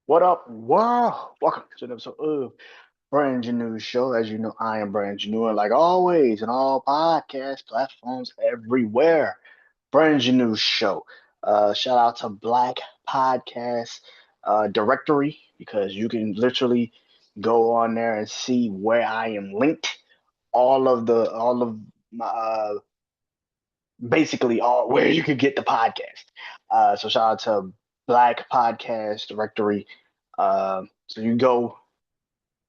What up, world? Welcome to an episode of BrandonJaneauShow. As you know, I am BrandonJaneau, and like always, in all podcast platforms everywhere. BrandonJaneauShow. Shout out to Black Podcast Directory because you can literally go on there and see where I am linked. All of my basically all where you could get the podcast. So shout out to Black Podcast Directory. So you go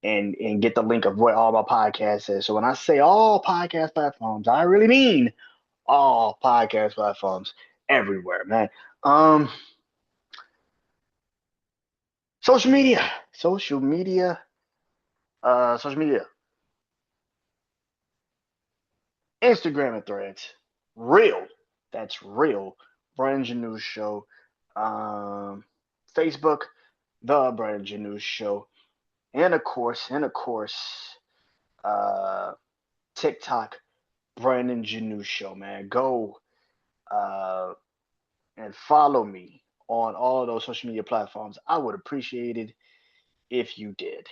and get the link of where all my podcasts is. So when I say all podcast platforms, I really mean all podcast platforms everywhere, man. Um, social media, social media, social media, Instagram and Threads, real. That's real. Brandon News Show. Um, Facebook, the Brandon News Show, and of course, uh, TikTok, Brandon Janeau Show, man. Go uh, and follow me on all of those social media platforms. I would appreciate it if you did.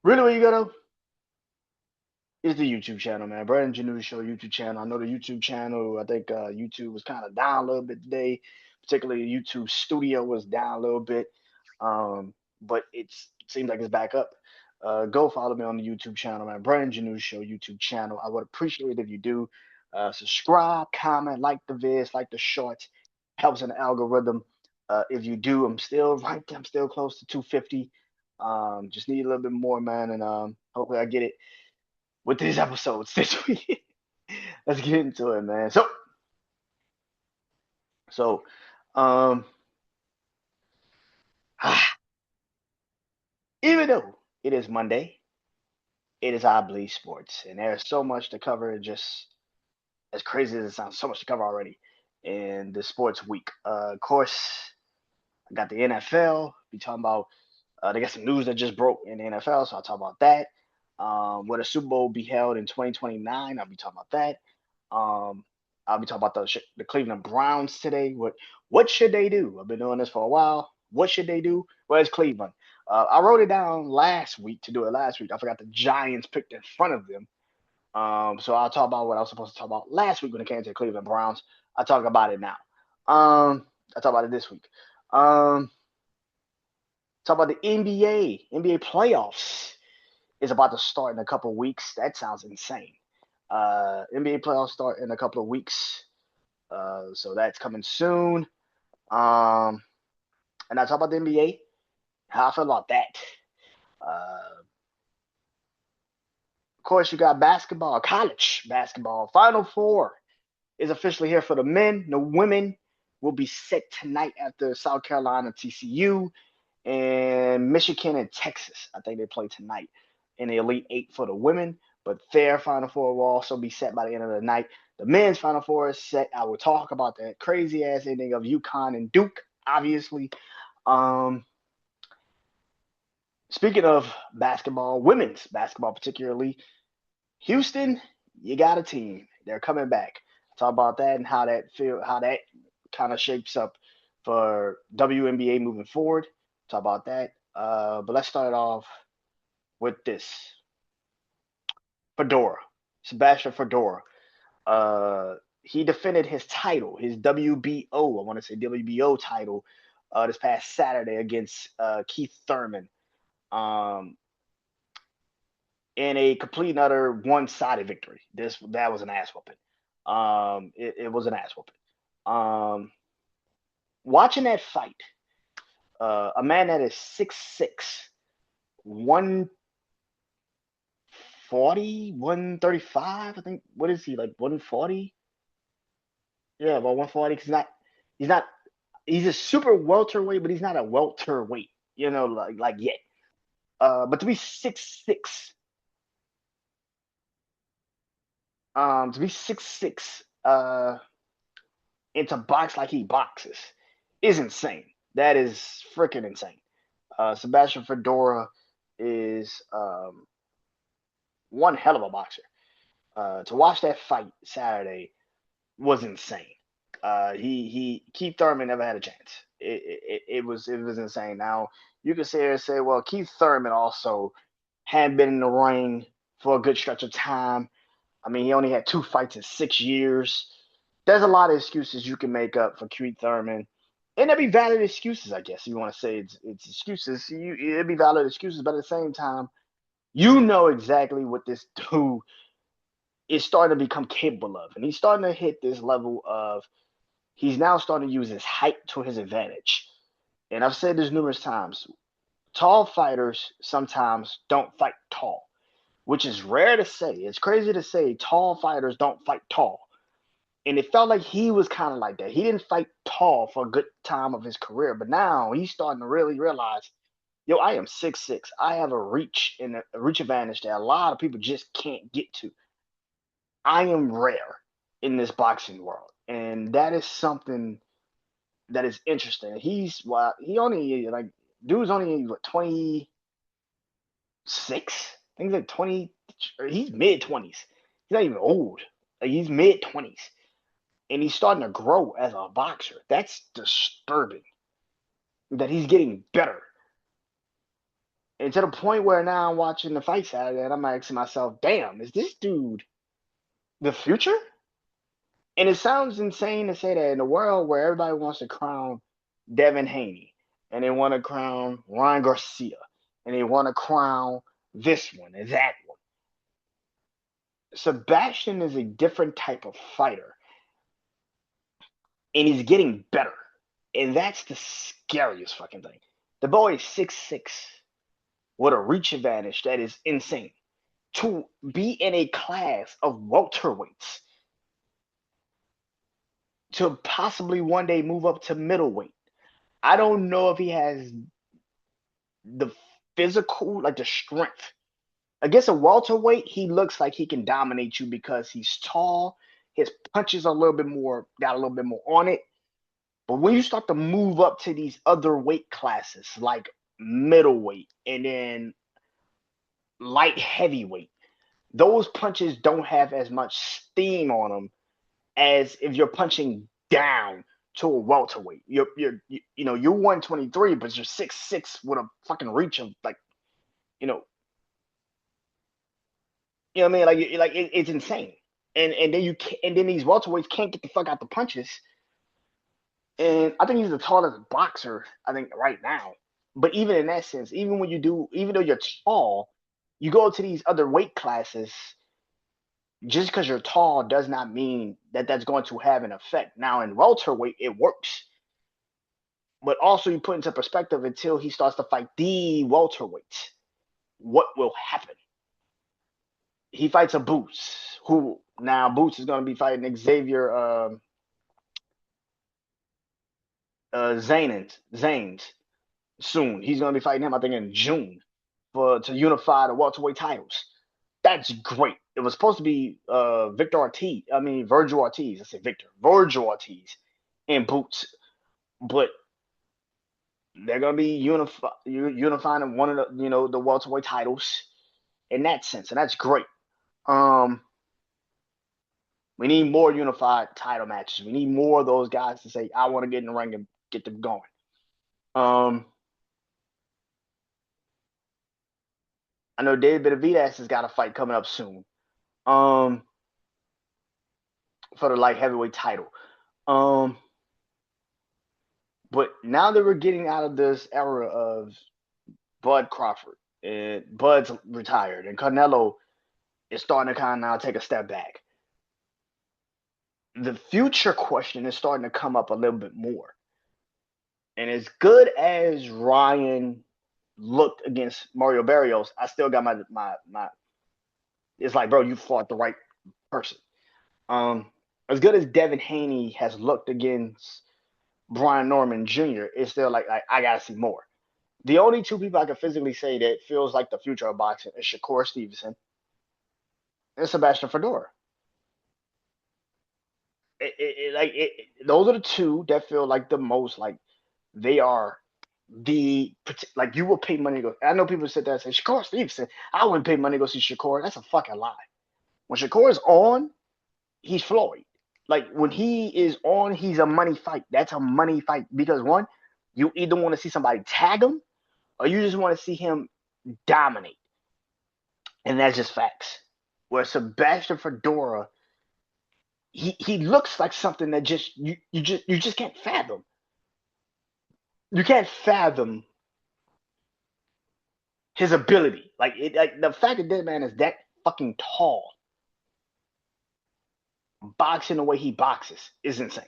Really, what you gotta is the YouTube channel, man. Brandon Janeau Show YouTube channel. I know the YouTube channel. I think YouTube was kind of down a little bit today. Particularly YouTube Studio was down a little bit, but it seems like it's back up. Go follow me on the YouTube channel, man. Brandon Janeau Show YouTube channel. I would appreciate it if you do. Subscribe, comment, like the vids, like the shorts. Helps in the algorithm. If you do, I'm still right. I'm still close to 250. Just need a little bit more, man, and hopefully I get it with these episodes this week. Let's get into it, man. So, um, even though it is Monday, it is I Believe Sports, and there's so much to cover. Just as crazy as it sounds, so much to cover already in the sports week. Of course, I got the NFL. Be talking about. They got some news that just broke in the NFL, so I'll talk about that. Will the Super Bowl be held in 2029? I'll be talking about that. Um, I'll be talking about the Cleveland Browns today. What should they do? I've been doing this for a while. What should they do? Well, it's Cleveland. I wrote it down last week to do it last week. I forgot the Giants picked in front of them. So I'll talk about what I was supposed to talk about last week when it came to the Cleveland Browns. I'll talk about it now. I'll talk about it this week. Um, talk about the NBA. NBA playoffs is about to start in a couple of weeks. That sounds insane. NBA playoffs start in a couple of weeks. So that's coming soon. Um, and I talk about the NBA, how I feel about that. Of course, you got basketball, college basketball. Final Four is officially here for the men. The women will be set tonight after South Carolina, TCU, and Michigan and Texas. I think they play tonight in the Elite Eight for the women, but their Final Four will also be set by the end of the night. The men's Final Four is set. I will talk about that crazy ass ending of UConn and Duke, obviously. Um, Speaking of basketball, women's basketball particularly, Houston, you got a team. They're coming back. Talk about that and how that kind of shapes up for WNBA moving forward. Talk about that. But let's start off with this. Fedora, Sebastian Fedora. He defended his title, his WBO, I want to say WBO title, this past Saturday against Keith Thurman. Um, in a complete and utter one-sided victory. That was an ass whooping. It was an ass whooping. Um, Watching that fight, a man that is 6'6", 140, 135, I think. What is he, like 140? Yeah, about 140. Cause he's not, he's a super welterweight, but he's not a welterweight, like yet. But to be 6'6", and to box like he boxes is insane. That is freaking insane. Sebastian Fedora is one hell of a boxer. To watch that fight Saturday was insane. He Keith Thurman never had a chance. it was insane. Now you can sit here and say, well, Keith Thurman also hadn't been in the ring for a good stretch of time. I mean, he only had 2 fights in 6 years. There's a lot of excuses you can make up for Keith Thurman, and there be valid excuses, I guess. You want to say it's excuses. It'd be valid excuses, but at the same time, you know exactly what this dude is starting to become capable of, and he's starting to hit this level of he's now starting to use his height to his advantage. And I've said this numerous times. Tall fighters sometimes don't fight tall, which is rare to say. It's crazy to say tall fighters don't fight tall. And it felt like he was kind of like that. He didn't fight tall for a good time of his career, but now he's starting to really realize, yo, I am 6'6". I have a reach and a reach advantage that a lot of people just can't get to. I am rare in this boxing world, and that is something that is interesting. He only like dude's only what 26. I think he's like 20. He's mid 20s. He's not even old. Like he's mid 20s, and he's starting to grow as a boxer. That's disturbing. That he's getting better, and to the point where now I'm watching the fight Saturday, and I'm asking myself, "Damn, is this dude the future?" And it sounds insane to say that in a world where everybody wants to crown Devin Haney, and they want to crown Ryan Garcia, and they want to crown this one and that one. Sebastian is a different type of fighter, and he's getting better. And that's the scariest fucking thing. The boy is 6'6", with a reach advantage that is insane. To be in a class of welterweights, to possibly one day move up to middleweight. I don't know if he has the physical, like the strength. Against a welterweight, he looks like he can dominate you because he's tall. His punches are got a little bit more on it. But when you start to move up to these other weight classes, like middleweight and then light heavyweight, those punches don't have as much steam on them as if you're punching down to a welterweight. You're 123, but you're 6'6" with a fucking reach of like, you know, what I mean, it's insane. And then these welterweights can't get the fuck out the punches. And I think he's the tallest boxer, I think, right now. But even in that sense, even though you're tall, you go to these other weight classes. Just because you're tall does not mean that that's going to have an effect. Now in welterweight, it works, but also you put into perspective until he starts to fight the welterweights, what will happen? He fights a Boots, who now Boots is going to be fighting Xavier Zanes soon. He's going to be fighting him, I think, in June to unify the welterweight titles. That's great. It was supposed to be Virgil Ortiz. I said Victor. Virgil Ortiz and Boots. But they're gonna be unifying one of the welterweight titles in that sense, and that's great. We need more unified title matches. We need more of those guys to say, I want to get in the ring and get them going. I know David Benavidez has got a fight coming up soon. For the light heavyweight title. But now that we're getting out of this era of Bud Crawford, and Bud's retired, and Canelo is starting to kind of now take a step back, the future question is starting to come up a little bit more. And as good as Ryan looked against Mario Barrios, I still got my it's like, bro, you fought the right person. As good as Devin Haney has looked against Brian Norman Jr., it's still like I gotta see more. The only two people I can physically say that feels like the future of boxing is Shakur Stevenson and Sebastian Fedora. Those are the two that feel like the most like they are like you will pay money to go. I know people sit there and say Shakur Stevenson. I wouldn't pay money to go see Shakur. That's a fucking lie. When Shakur is on, he's Floyd. Like when he is on, he's a money fight. That's a money fight because one, You either want to see somebody tag him or you just want to see him dominate. And that's just facts. Where Sebastian Fedora, he looks like something that you just can't fathom. You can't fathom his ability. Like the fact that this man is that fucking tall, boxing the way he boxes is insane.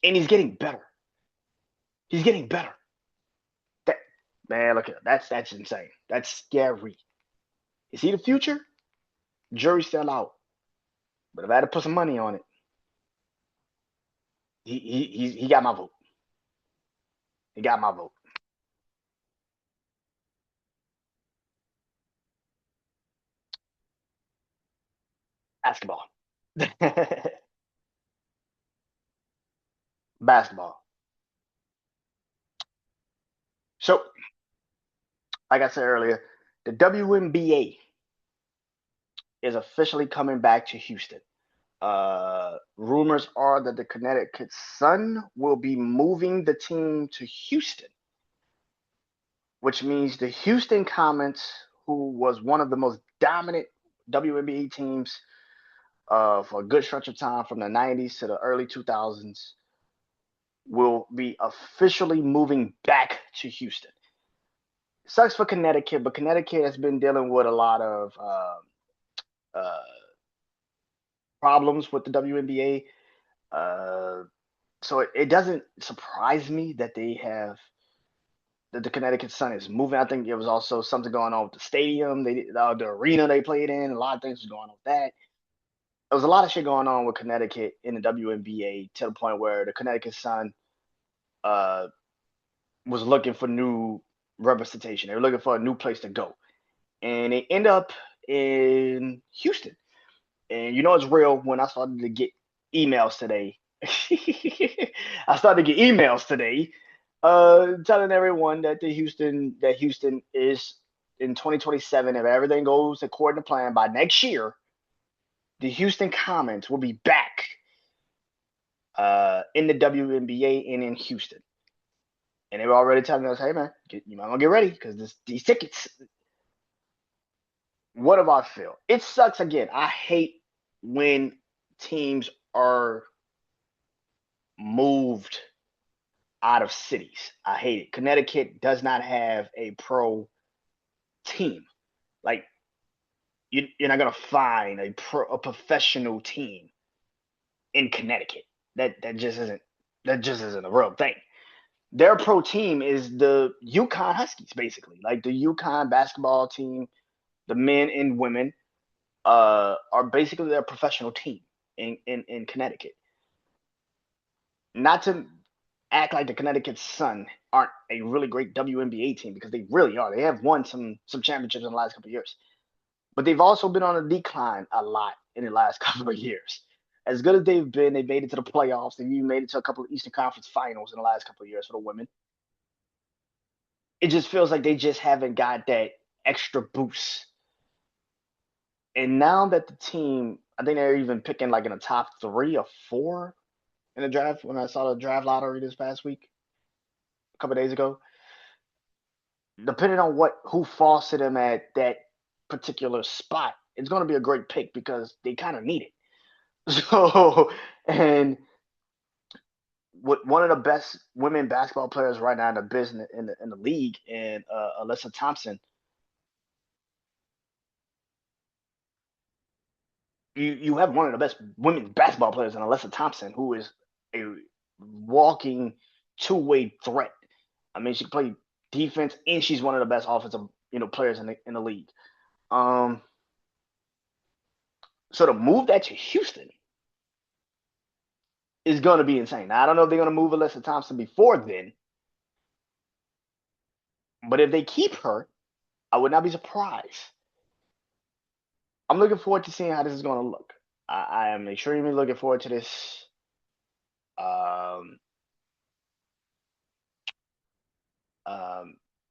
And he's getting better. He's getting better. That man, look at that's insane. That's scary. Is he the future? Jury's still out. But if I had to put some money on it, he got my vote. He got my vote. Basketball. Basketball. So, like I said earlier, the WNBA is officially coming back to Houston. Rumors are that the Connecticut Sun will be moving the team to Houston, which means the Houston Comets, who was one of the most dominant WNBA teams for a good stretch of time from the 90s to the early 2000s, will be officially moving back to Houston. Sucks for Connecticut, but Connecticut has been dealing with a lot of uh, problems with the WNBA. So it doesn't surprise me that the Connecticut Sun is moving. I think there was also something going on with the stadium, the arena they played in. A lot of things was going on with that. There was a lot of shit going on with Connecticut in the WNBA to the point where the Connecticut Sun uh, was looking for new representation. They were looking for a new place to go, and they end up in Houston. And you know it's real when I started to get emails today. I started to get emails today, telling everyone that Houston is in 2027. If everything goes according to plan, by next year, the Houston Comets will be back in the WNBA and in Houston. And they were already telling us, "Hey man, you might want to get ready because these tickets." What do I feel? It sucks again. I hate when teams are moved out of cities. I hate it. Connecticut does not have a pro team. Like you're not gonna find a professional team in Connecticut. That just isn't a real thing. Their pro team is the UConn Huskies, basically. Like the UConn basketball team, the men and women are basically their professional team in Connecticut. Not to act like the Connecticut Sun aren't a really great WNBA team because they really are. They have won some championships in the last couple of years, but they've also been on a decline a lot in the last couple of years. As good as they've been, they made it to the playoffs. They've even made it to a couple of Eastern Conference Finals in the last couple of years for the women. It just feels like they just haven't got that extra boost. And now that the team, I think they're even picking like in the top 3 or 4 in the draft. When I saw the draft lottery this past week, a couple of days ago, depending on who falls to them at that particular spot, it's going to be a great pick because they kind of need it. So, and with one of the best women basketball players right now in the business in the league, and Alyssa Thompson, you have one of the best women's basketball players in Alyssa Thompson, who is a walking two-way threat. I mean, she can play defense, and she's one of the best offensive players in the league. Um, so to move that to Houston is going to be insane. Now, I don't know if they're going to move Alyssa Thompson before then, but if they keep her, I would not be surprised. I'm looking forward to seeing how this is going to look. I am extremely looking forward to this. Um,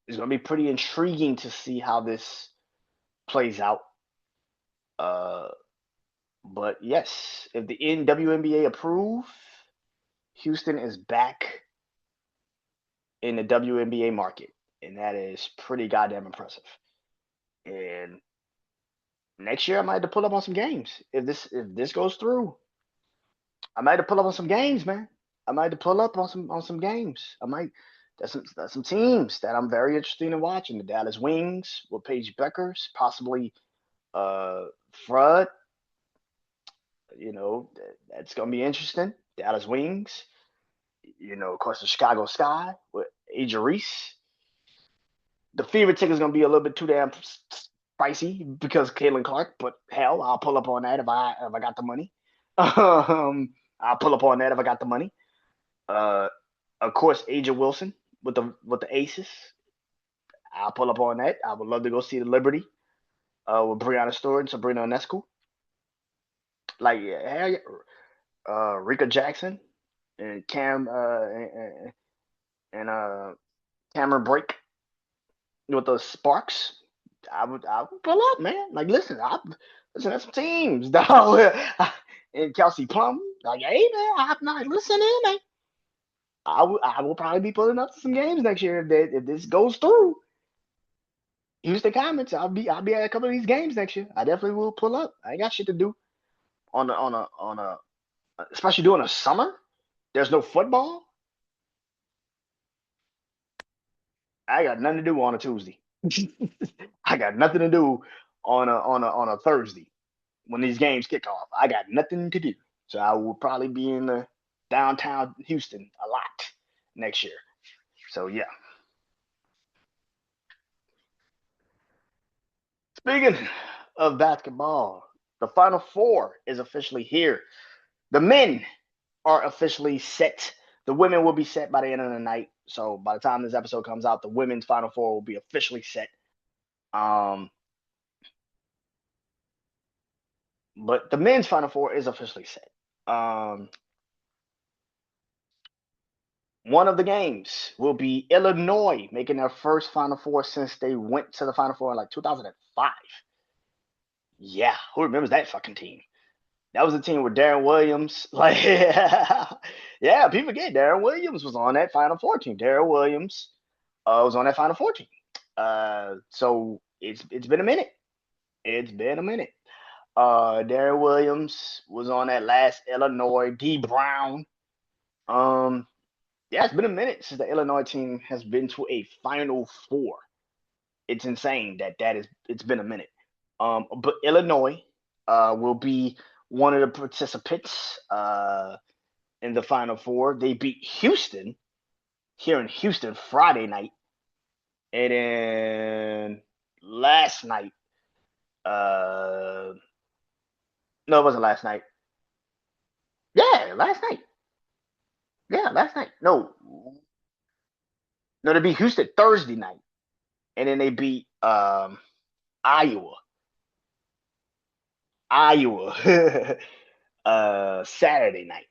it's going to be pretty intriguing to see how this plays out. Uh, but yes, if the WNBA approve, Houston is back in the WNBA market, and that is pretty goddamn impressive. And next year, I might have to pull up on some games if this goes through. I might have to pull up on some games, man. I might have to pull up on some games. I might. There's some teams that I'm very interested in watching. The Dallas Wings with Paige Beckers, possibly uh Frud. That's gonna be interesting. Dallas Wings. Of course, the Chicago Sky with Aja Reese. The fever ticket is gonna be a little bit too damn pricey because Caitlin Clark. But hell, I'll pull up on that if I got the money. I'll pull up on that if I got the money. Uh, of course, Aja Wilson with the Aces. I'll pull up on that. I would love to go see the Liberty with Brianna Stewart and Sabrina Ionescu. Like, yeah, Rika Jackson and and Cameron Brake with the Sparks. I would pull up, man. Like, listen, that's some teams, dog. And Kelsey Plum, like, hey, man, I'm not listening, man. I will probably be pulling up to some games next year if this goes through. Houston Comets, I'll be at a couple of these games next year. I definitely will pull up. I ain't got shit to do on a especially during the summer. There's no football. I got nothing to do on a Tuesday. I got nothing to do on a Thursday when these games kick off. I got nothing to do. So I will probably be in the downtown Houston a lot next year. So yeah. Speaking of basketball, the Final Four is officially here. The men are officially set. The women will be set by the end of the night. So by the time this episode comes out, the women's Final Four will be officially set. Um, but the men's Final Four is officially set. One of the games will be Illinois making their first Final Four since they went to the Final Four in like 2005. Yeah, who remembers that fucking team? That was a team with Darren Williams. Like, yeah, people forget Darren Williams was on that Final Four team. Darren Williams was on that Final Four team. So it's been a minute. It's been a minute. Darren Williams was on that last Illinois. D Brown. Yeah, it's been a minute since the Illinois team has been to a Final Four. It's insane it's been a minute. But Illinois will be one of the participants in the Final Four. They beat Houston here in Houston Friday night, and then last night. No, it wasn't last night. Yeah, last night. Yeah, last night. No, they beat Houston Thursday night, and then they beat Iowa. Saturday night.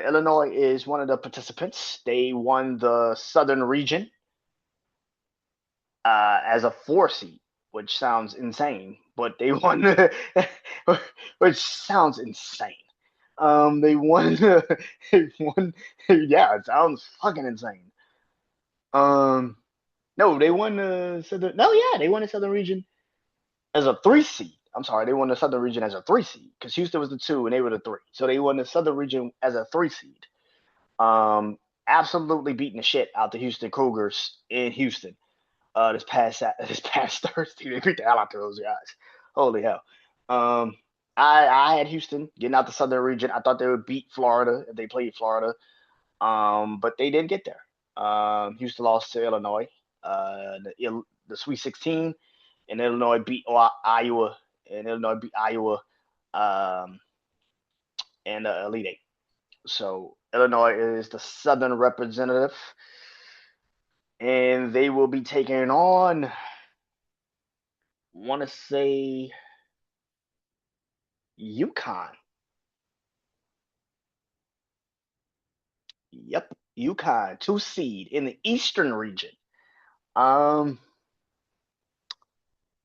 Illinois is one of the participants. They won the Southern region as a 4 seed, which sounds insane, but they won, which sounds insane. They won. They won. Yeah, it sounds fucking insane. No, they won the Southern. No, yeah, they won the Southern region as a 3 seed. I'm sorry, they won the Southern region as a 3 seed because Houston was the 2 and they were the 3. So they won the Southern region as a 3 seed. Absolutely beating the shit out the Houston Cougars in Houston. This past Thursday, they beat the hell out of those guys. Holy hell. I had Houston getting out the Southern region. I thought they would beat Florida if they played Florida. But they didn't get there. Houston lost to Illinois. The Sweet 16, and Illinois beat Iowa, and Illinois beat Iowa and the Elite Eight. So Illinois is the Southern representative, and they will be taking on, want to say, UConn. Yep, UConn, 2 seed in the Eastern region.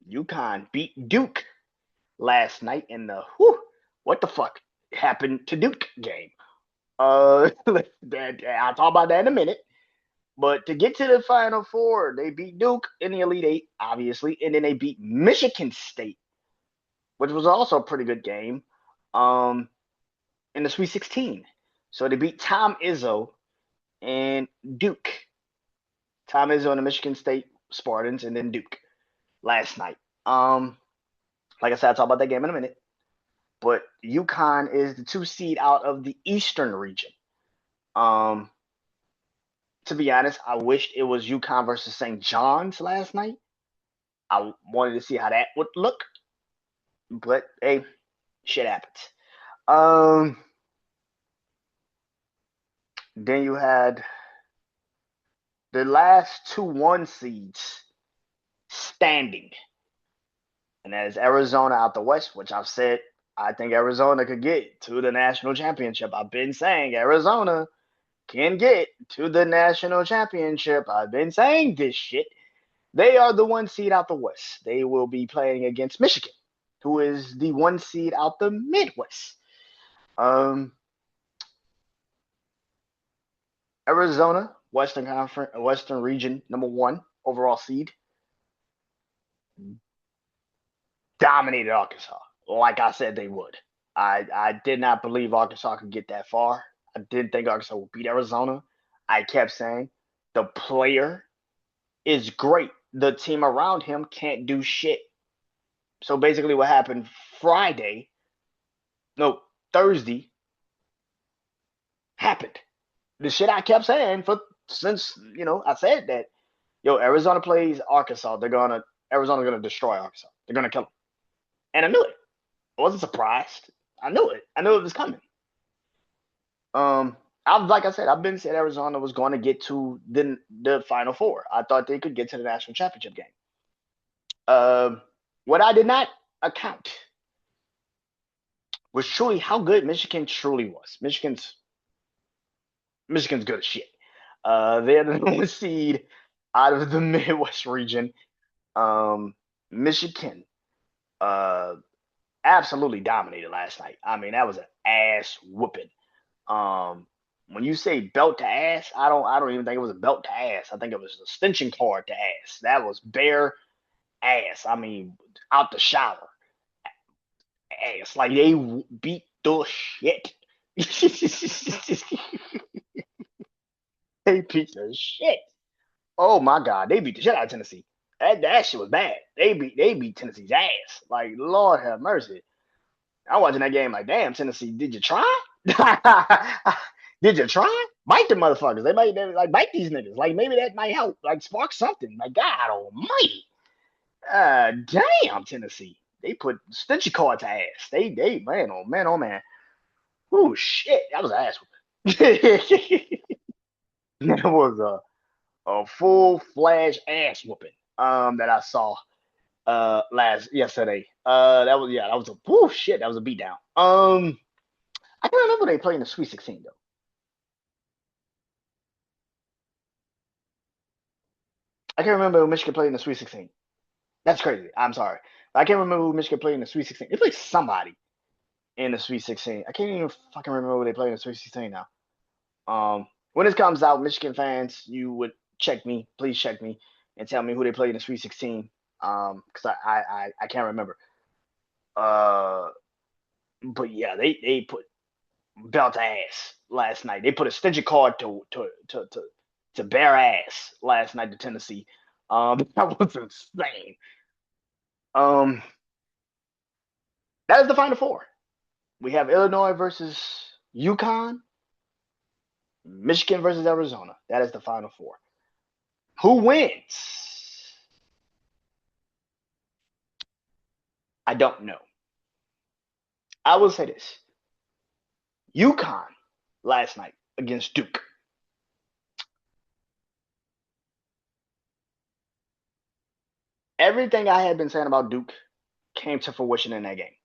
UConn beat Duke last night in the what the fuck happened to Duke game. I'll talk about that in a minute. But to get to the Final Four, they beat Duke in the Elite Eight, obviously, and then they beat Michigan State, which was also a pretty good game, um, in the Sweet 16. So they beat Tom Izzo and Duke. Tom Izzo and the Michigan State Spartans, and then Duke last night. Like I said, I'll talk about that game in a minute. But UConn is the 2 seed out of the Eastern region. Um, to be honest, I wished it was UConn versus St. John's last night. I wanted to see how that would look, but hey, shit happens. Then you had the last 2 1 seeds standing, and that is Arizona out the West, which I've said I think Arizona could get to the national championship. I've been saying Arizona can get to the national championship. I've been saying this shit. They are the 1 seed out the West. They will be playing against Michigan, who is the 1 seed out the Midwest. Arizona, Western Conference, Western Region, number 1 overall seed, dominated Arkansas, like I said they would. I did not believe Arkansas could get that far. I didn't think Arkansas would beat Arizona. I kept saying the player is great. The team around him can't do shit. So basically what happened Thursday happened. The shit I kept saying since I said that, Arizona plays Arkansas, Arizona's gonna destroy Arkansas. They're gonna kill them. And I knew it. I wasn't surprised. I knew it. I knew it was coming. Like I said, I've been saying Arizona was going to get to the Final Four. I thought they could get to the national championship game. What I did not account was truly how good Michigan truly was. Michigan's good as shit. They're the 1 seed out of the Midwest region. Michigan absolutely dominated last night. I mean, that was an ass whooping. When you say belt to ass, I don't even think it was a belt to ass. I think it was a extension cord to ass. That was bare ass. I mean, out the shower. Ass. Like they beat the shit. They beat the shit. Oh my God, they beat the shit out of Tennessee. That shit was bad. They beat Tennessee's ass. Like, Lord have mercy. I'm watching that game like, damn, Tennessee, did you try? Did you try? Bite the motherfuckers. They like bite these niggas. Like maybe that might help. Like spark something. Like God almighty. Damn, Tennessee. They put Stitchy card to ass. They man, oh man, oh man. Oh shit. That was an ass whooping. That was a full flash ass whooping that I saw yesterday. That was a shit. That was a beatdown. I can't remember they played in the Sweet 16 though. I can't remember who Michigan played in the Sweet 16. That's crazy. I'm sorry. I can't remember who Michigan played in the Sweet 16. They played somebody in the Sweet 16. I can't even fucking remember who they played in the Sweet 16 now. When this comes out, Michigan fans, you would please check me, and tell me who they played in the Sweet 16. Because I can't remember. But yeah, they put belt ass last night. They put a stitchy card to bare ass last night to Tennessee. That was insane. That is the Final Four. We have Illinois versus UConn, Michigan versus Arizona. That is the Final Four. Who wins? I don't know. I will say this. UConn last night against Duke. Everything I had been saying about Duke came to fruition in that game.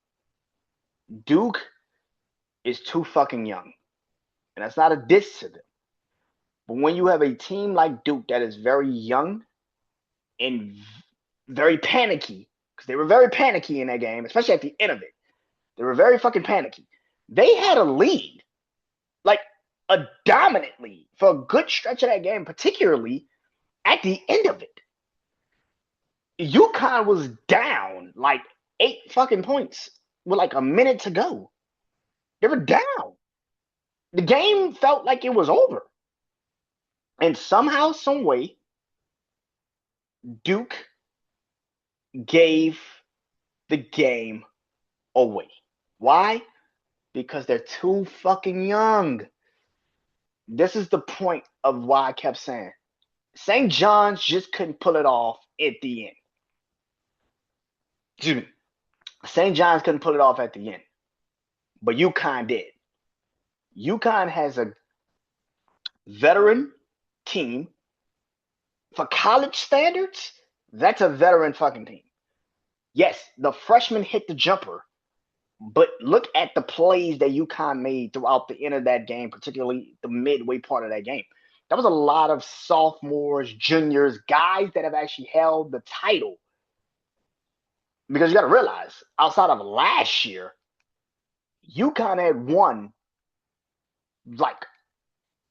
Duke is too fucking young. And that's not a diss to them. But when you have a team like Duke that is very young and very panicky, because they were very panicky in that game, especially at the end of it. They were very fucking panicky. They had a lead, like a dominant lead for a good stretch of that game, particularly at the end of it. UConn was down like 8 fucking points with like a minute to go. They were down. The game felt like it was over. And somehow, some way, Duke gave the game away. Why? Because they're too fucking young. This is the point of why I kept saying St. John's just couldn't pull it off at the end. Excuse me. St. John's couldn't pull it off at the end. But UConn did. UConn has a veteran team. For college standards, that's a veteran fucking team. Yes, the freshmen hit the jumper, but look at the plays that UConn made throughout the end of that game, particularly the midway part of that game. That was a lot of sophomores, juniors, guys that have actually held the title. Because you got to realize, outside of last year, UConn had won like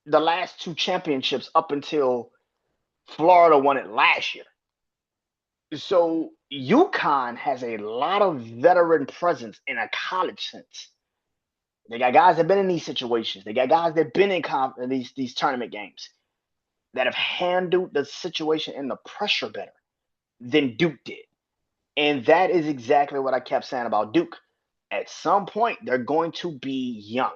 the last 2 championships up until Florida won it last year. So UConn has a lot of veteran presence in a college sense. They got guys that have been in these situations. They got guys that have been in these tournament games that have handled the situation and the pressure better than Duke did. And that is exactly what I kept saying about Duke. At some point, they're going to be young.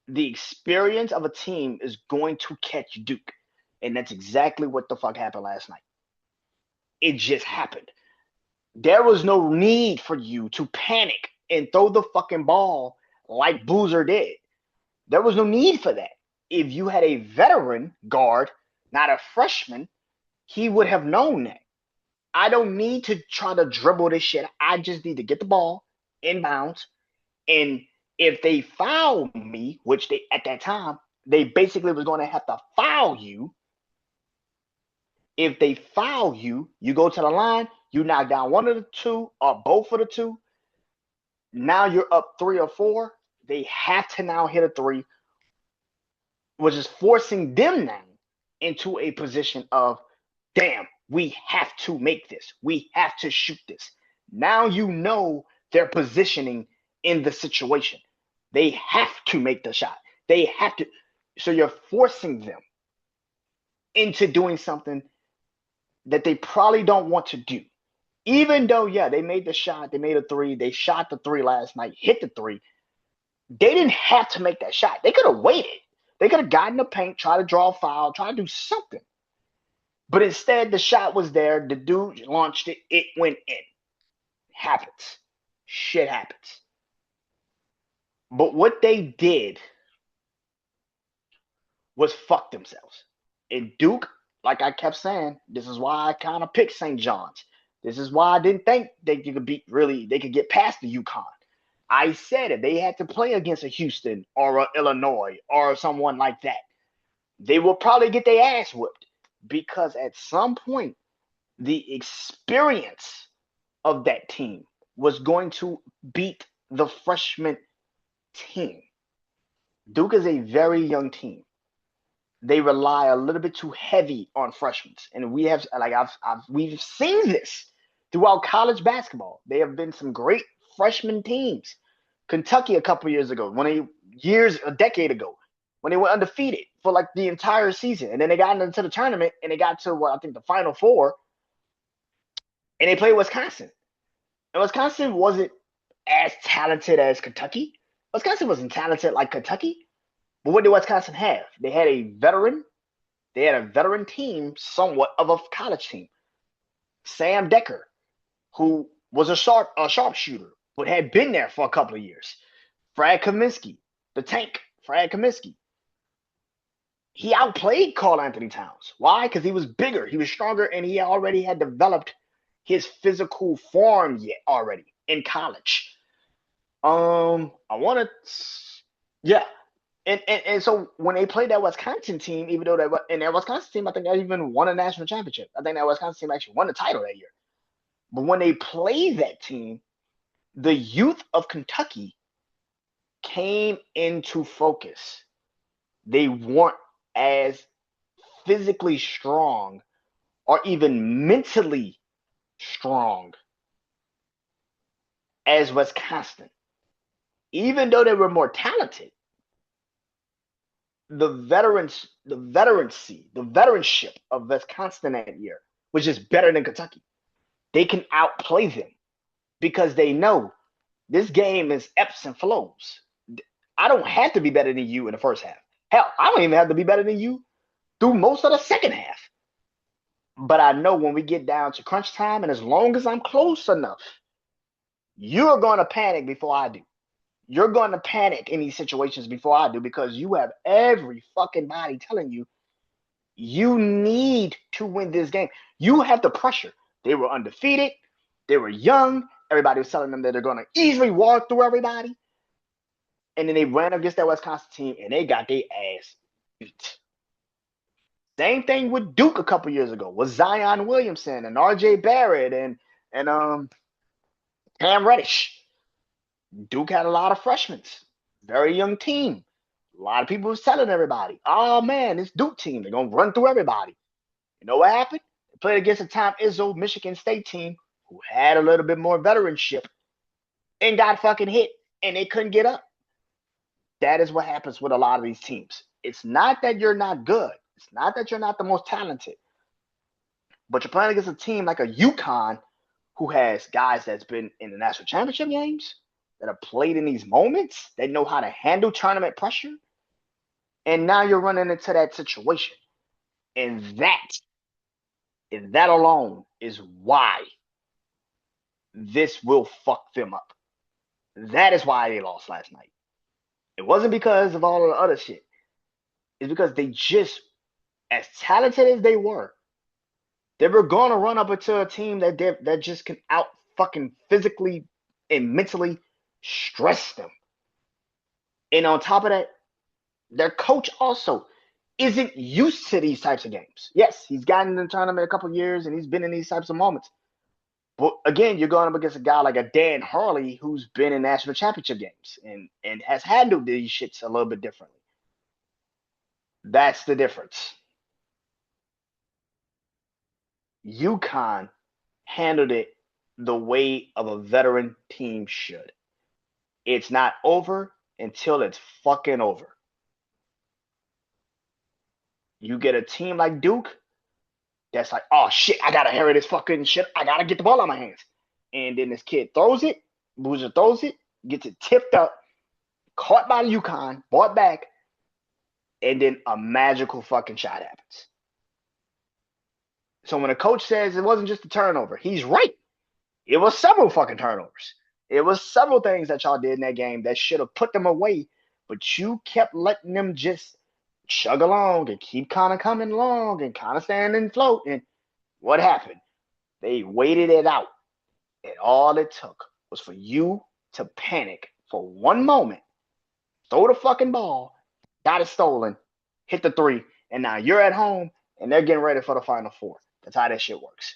The experience of a team is going to catch Duke. And that's exactly what the fuck happened last night. It just happened. There was no need for you to panic and throw the fucking ball like Boozer did. There was no need for that. If you had a veteran guard, not a freshman, he would have known that. I don't need to try to dribble this shit. I just need to get the ball inbounds. And if they foul me, which they at that time, they basically was going to have to foul you. If they foul you, you go to the line, you knock down one of the 2 or both of the 2. Now you're up 3 or 4. They have to now hit a 3, which is forcing them now into a position of, damn, we have to make this. We have to shoot this. Now you know their positioning in the situation. They have to make the shot. They have to. So you're forcing them into doing something that they probably don't want to do. Even though, yeah, they made the shot, they made a 3, they shot the 3 last night, hit the 3. They didn't have to make that shot. They could have waited. They could have gotten the paint, tried to draw a foul, try to do something. But instead, the shot was there. The dude launched it. It went in. Happens. Shit happens. But what they did was fuck themselves. And Duke, like I kept saying, this is why I kind of picked St. John's. This is why I didn't think they could get past the UConn. I said if they had to play against a Houston or a Illinois or someone like that, they will probably get their ass whipped. Because at some point, the experience of that team was going to beat the freshman team. Duke is a very young team. They rely a little bit too heavy on freshmen, and we've seen this throughout college basketball. There have been some great freshman teams. Kentucky a couple years ago, a decade ago, when they were undefeated for like the entire season, and then they got into the tournament and they got to I think the Final Four, and they played Wisconsin. And Wisconsin wasn't as talented as Kentucky. Wisconsin wasn't talented like Kentucky. But what did Wisconsin have? They had a veteran team, somewhat of a college team. Sam Decker, who was a sharpshooter, but had been there for a couple of years. Fred Kaminsky, the tank, Fred Kaminsky. He outplayed Karl Anthony Towns. Why? Because he was bigger, he was stronger, and he already had developed his physical form already in college. And so when they played that Wisconsin team, even though that Wisconsin team, I think they even won a national championship. I think that Wisconsin team actually won the title that year. But when they played that team, the youth of Kentucky came into focus. They weren't as physically strong or even mentally strong as Wisconsin. Even though they were more talented, the veteranship of Wisconsin that year was just better than Kentucky. They can outplay them because they know this game is ebbs and flows. I don't have to be better than you in the first half. Hell, I don't even have to be better than you through most of the second half. But I know when we get down to crunch time, and as long as I'm close enough, you're going to panic before I do. You're going to panic in these situations before I do because you have every fucking body telling you you need to win this game. You have the pressure. They were undefeated. They were young. Everybody was telling them that they're going to easily walk through everybody. And then they ran against that Wisconsin team and they got their ass beat. Same thing with Duke a couple years ago with Zion Williamson and R.J. Barrett and Cam Reddish. Duke had a lot of freshmen. Very young team. A lot of people was telling everybody, oh man, this Duke team, they're going to run through everybody. You know what happened? They played against a Tom Izzo Michigan State team who had a little bit more veteranship and got fucking hit and they couldn't get up. That is what happens with a lot of these teams. It's not that you're not good. It's not that you're not the most talented. But you're playing against a team like a UConn who has guys that's been in the national championship games, that have played in these moments, that know how to handle tournament pressure. And now you're running into that situation. And that alone is why this will fuck them up. That is why they lost last night. It wasn't because of all of the other shit. It's because they just, as talented as they were going to run up into a team that just can out fucking physically and mentally stress them. And on top of that, their coach also isn't used to these types of games. Yes, he's gotten in the tournament a couple of years and he's been in these types of moments. But again, you're going up against a guy like a Dan Hurley who's been in national championship games and has handled these shits a little bit differently. That's the difference. UConn handled it the way of a veteran team should. It's not over until it's fucking over. You get a team like Duke that's like, oh shit, I gotta hurry this fucking shit. I gotta get the ball on my hands. And then this kid throws it, Boozer throws it, gets it tipped up, caught by UConn, brought back, and then a magical fucking shot happens. So when a coach says it wasn't just a turnover, he's right. It was several fucking turnovers. It was several things that y'all did in that game that should have put them away, but you kept letting them just chug along and keep kind of coming along and kind of standing float. And what happened? They waited it out. And all it took was for you to panic for one moment, throw the fucking ball, got it stolen, hit the three, and now you're at home and they're getting ready for the Final Four. That's how that shit works.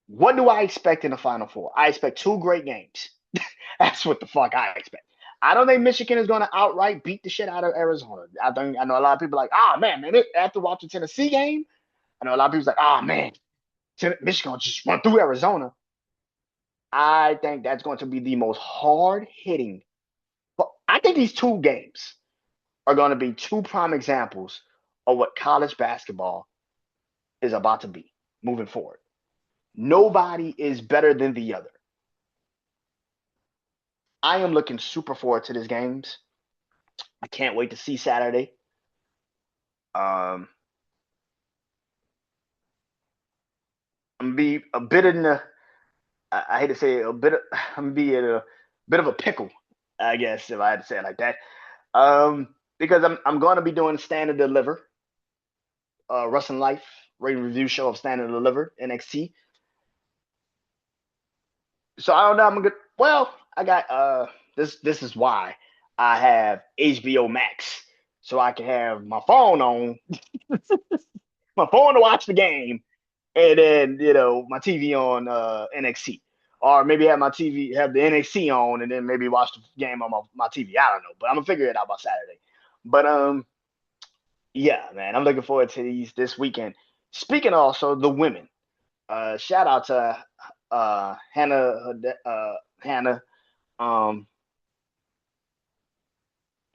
What do I expect in the Final Four? I expect two great games. That's what the fuck I expect. I don't think Michigan is going to outright beat the shit out of Arizona. I know a lot of people are like, man, after watching the Tennessee game, I know a lot of people like, man, Michigan will just run through Arizona. I think that's going to be the most hard-hitting. But I think these two games are going to be two prime examples of what college basketball is about to be moving forward. Nobody is better than the other. I am looking super forward to these games. I can't wait to see Saturday. I'm gonna be a bit in the. I hate to say it, I'm gonna be in a bit of a pickle, I guess, if I had to say it like that. Because I'm going to be doing Stand and Deliver, Wrestling Life rating review show of Stand and Deliver NXT. So I don't know. I'm gonna. Well, I got this. This is why I have HBO Max, so I can have my phone on, my phone to watch the game, and then my TV on NXT, or maybe have my TV have the NXT on, and then maybe watch the game on my TV. I don't know, but I'm gonna figure it out by Saturday. But yeah, man, I'm looking forward to these this weekend. Speaking also the women, shout out to Hannah um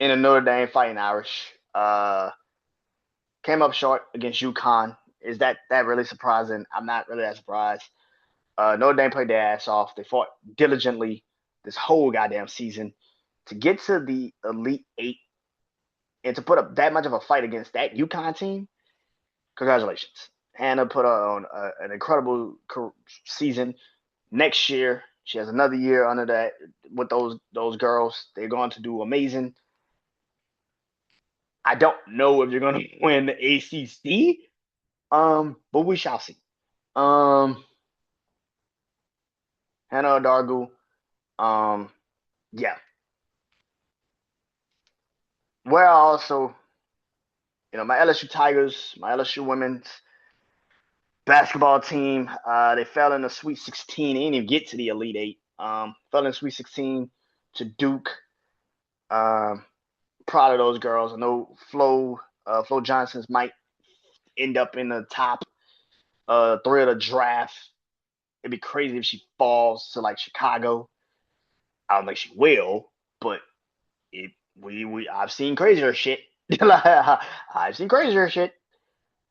in the Notre Dame Fighting Irish. Came up short against UConn. Is that really surprising? I'm not really that surprised. Notre Dame played their ass off. They fought diligently this whole goddamn season to get to the Elite Eight and to put up that much of a fight against that UConn team. Congratulations. Hannah put on an incredible season. Next year, she has another year under that with those girls. They're going to do amazing. I don't know if you're going to win the ACC, but we shall see. Um, Hannah Dargu, yeah. Where also, my LSU Tigers, my LSU women's basketball team, they fell in the Sweet 16. They didn't even get to the Elite Eight. Fell in the Sweet 16 to Duke. Um, Proud of those girls. I know Flo Johnson's might end up in the top three of the draft. It'd be crazy if she falls to like Chicago. I don't think she will, but it we I've seen crazier shit. I've seen crazier shit.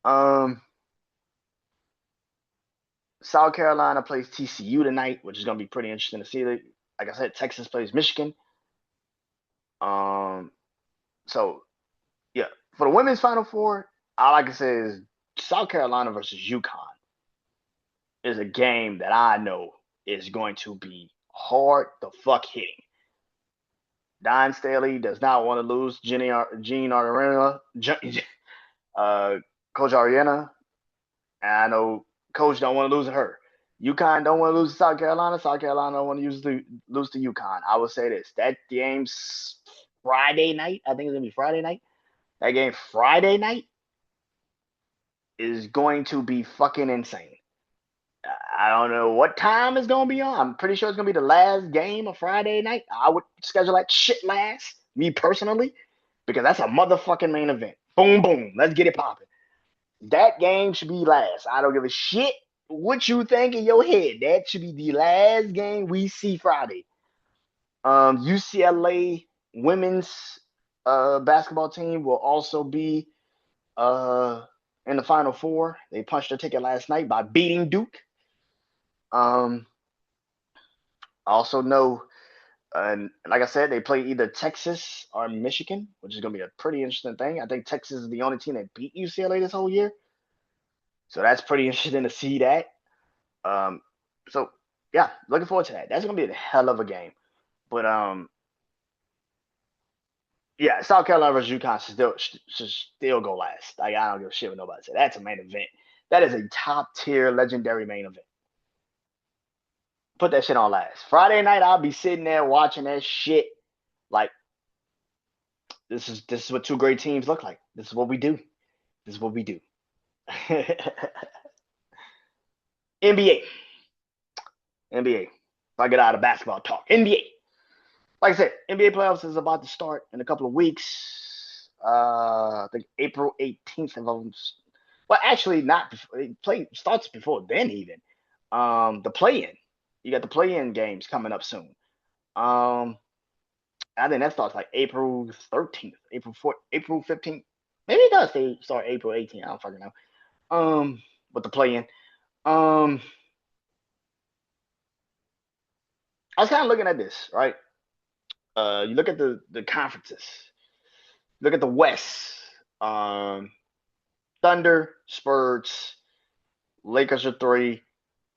Um, South Carolina plays TCU tonight, which is gonna be pretty interesting to see. Like I said, Texas plays Michigan. Um, so yeah, for the women's Final Four, all I can say is South Carolina versus UConn is a game that I know is going to be hard the fuck hitting. Don Staley does not want to lose Jean Arena, uh, Coach Ariana, and I know Coach don't want to lose to her. UConn don't want to lose to South Carolina. South Carolina don't want to lose to UConn. I will say this: that game's Friday night. I think it's gonna be Friday night. That game Friday night is going to be fucking insane. I don't know what time it's gonna be on. I'm pretty sure it's gonna be the last game of Friday night. I would schedule that shit last, me personally, because that's a motherfucking main event. Boom, boom. Let's get it popping. That game should be last. I don't give a shit what you think in your head. That should be the last game we see Friday. UCLA women's basketball team will also be uh, in the Final Four. They punched their ticket last night by beating Duke. Um, I also know, and like I said, they play either Texas or Michigan, which is going to be a pretty interesting thing. I think Texas is the only team that beat UCLA this whole year. So that's pretty interesting to see that. Um, so yeah, looking forward to that. That's gonna be a hell of a game. But yeah, South Carolina versus UConn should still go last. Like I don't give a shit what nobody said. That's a main event. That is a top tier legendary main event. Put that shit on last. Friday night, I'll be sitting there watching that shit. Like this is what two great teams look like. This is what we do. This is what we do. NBA. NBA. If I get out of basketball talk. NBA. Like I said, NBA playoffs is about to start in a couple of weeks. I think April 18th. Well, actually, not before. Play starts before then even. The play-in. You got the play-in games coming up soon. I think that starts like April 13th, April 4th, April 15th. Maybe it does start April 18th. I don't fucking know. With the play-in. Um, I was kind of looking at this, right? You look at the conferences. Look at the West. Um, Thunder, Spurs, Lakers are three.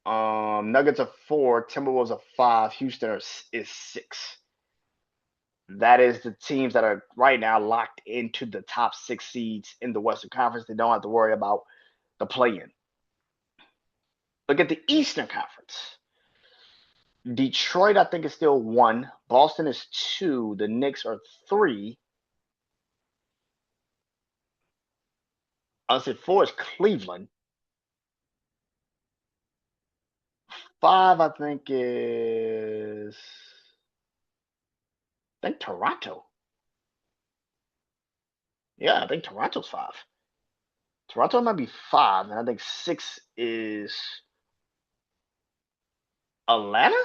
Nuggets are four. Timberwolves are five. Houston is six. That is the teams that are right now locked into the top six seeds in the Western Conference. They don't have to worry about the play-in. Look at the Eastern Conference. Detroit, I think, is still one. Boston is two. The Knicks are three. I said four is Cleveland. Five, I think, is I think Toronto. Yeah, I think Toronto's 5. Toronto might be 5, and I think 6 is Atlanta.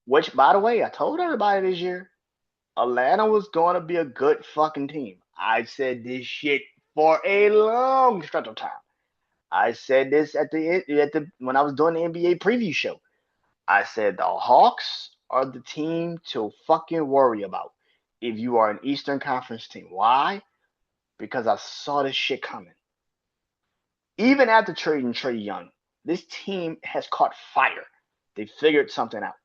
Which, by the way, I told everybody this year, Atlanta was going to be a good fucking team. I said this shit for a long stretch of time. I said this at the when I was doing the NBA preview show. I said the Hawks are the team to fucking worry about if you are an Eastern Conference team. Why? Because I saw this shit coming. Even after trading Trae Young, this team has caught fire. They figured something out.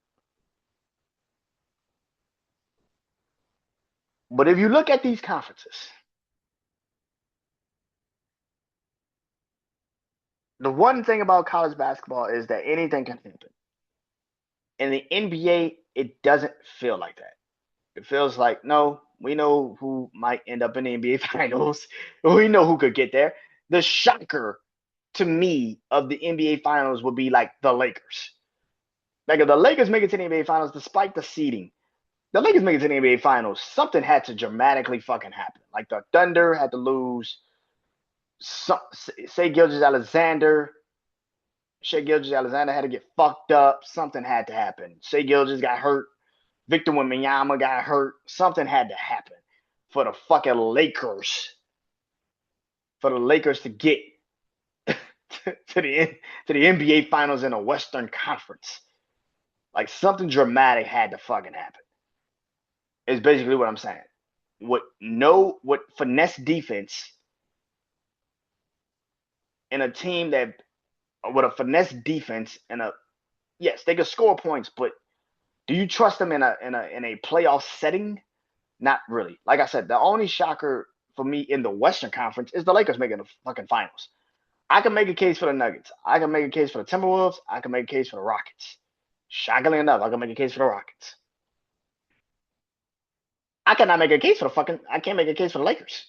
But if you look at these conferences, the one thing about college basketball is that anything can happen. In the NBA, it doesn't feel like that. It feels like, no, we know who might end up in the NBA Finals. We know who could get there. The shocker to me of the NBA Finals would be like the Lakers. Like if the Lakers make it to the NBA Finals, despite the seeding, the Lakers make it to the NBA Finals, something had to dramatically fucking happen. Like the Thunder had to lose. Say Shea Gilgeous-Alexander had to get fucked up. Something had to happen. Shea Gilgeous got hurt. Victor Wembanyama got hurt. Something had to happen for the fucking Lakers. For the Lakers to get to the NBA Finals in the Western Conference. Like something dramatic had to fucking happen. Is basically what I'm saying. With finesse defense in a team that with a finesse defense and a yes, they can score points, but do you trust them in a playoff setting? Not really. Like I said, the only shocker for me in the Western Conference is the Lakers making the fucking finals. I can make a case for the Nuggets. I can make a case for the Timberwolves. I can make a case for the Rockets. Shockingly enough, I can make a case for the Rockets. I cannot make a case for the fucking. I can't make a case for the Lakers.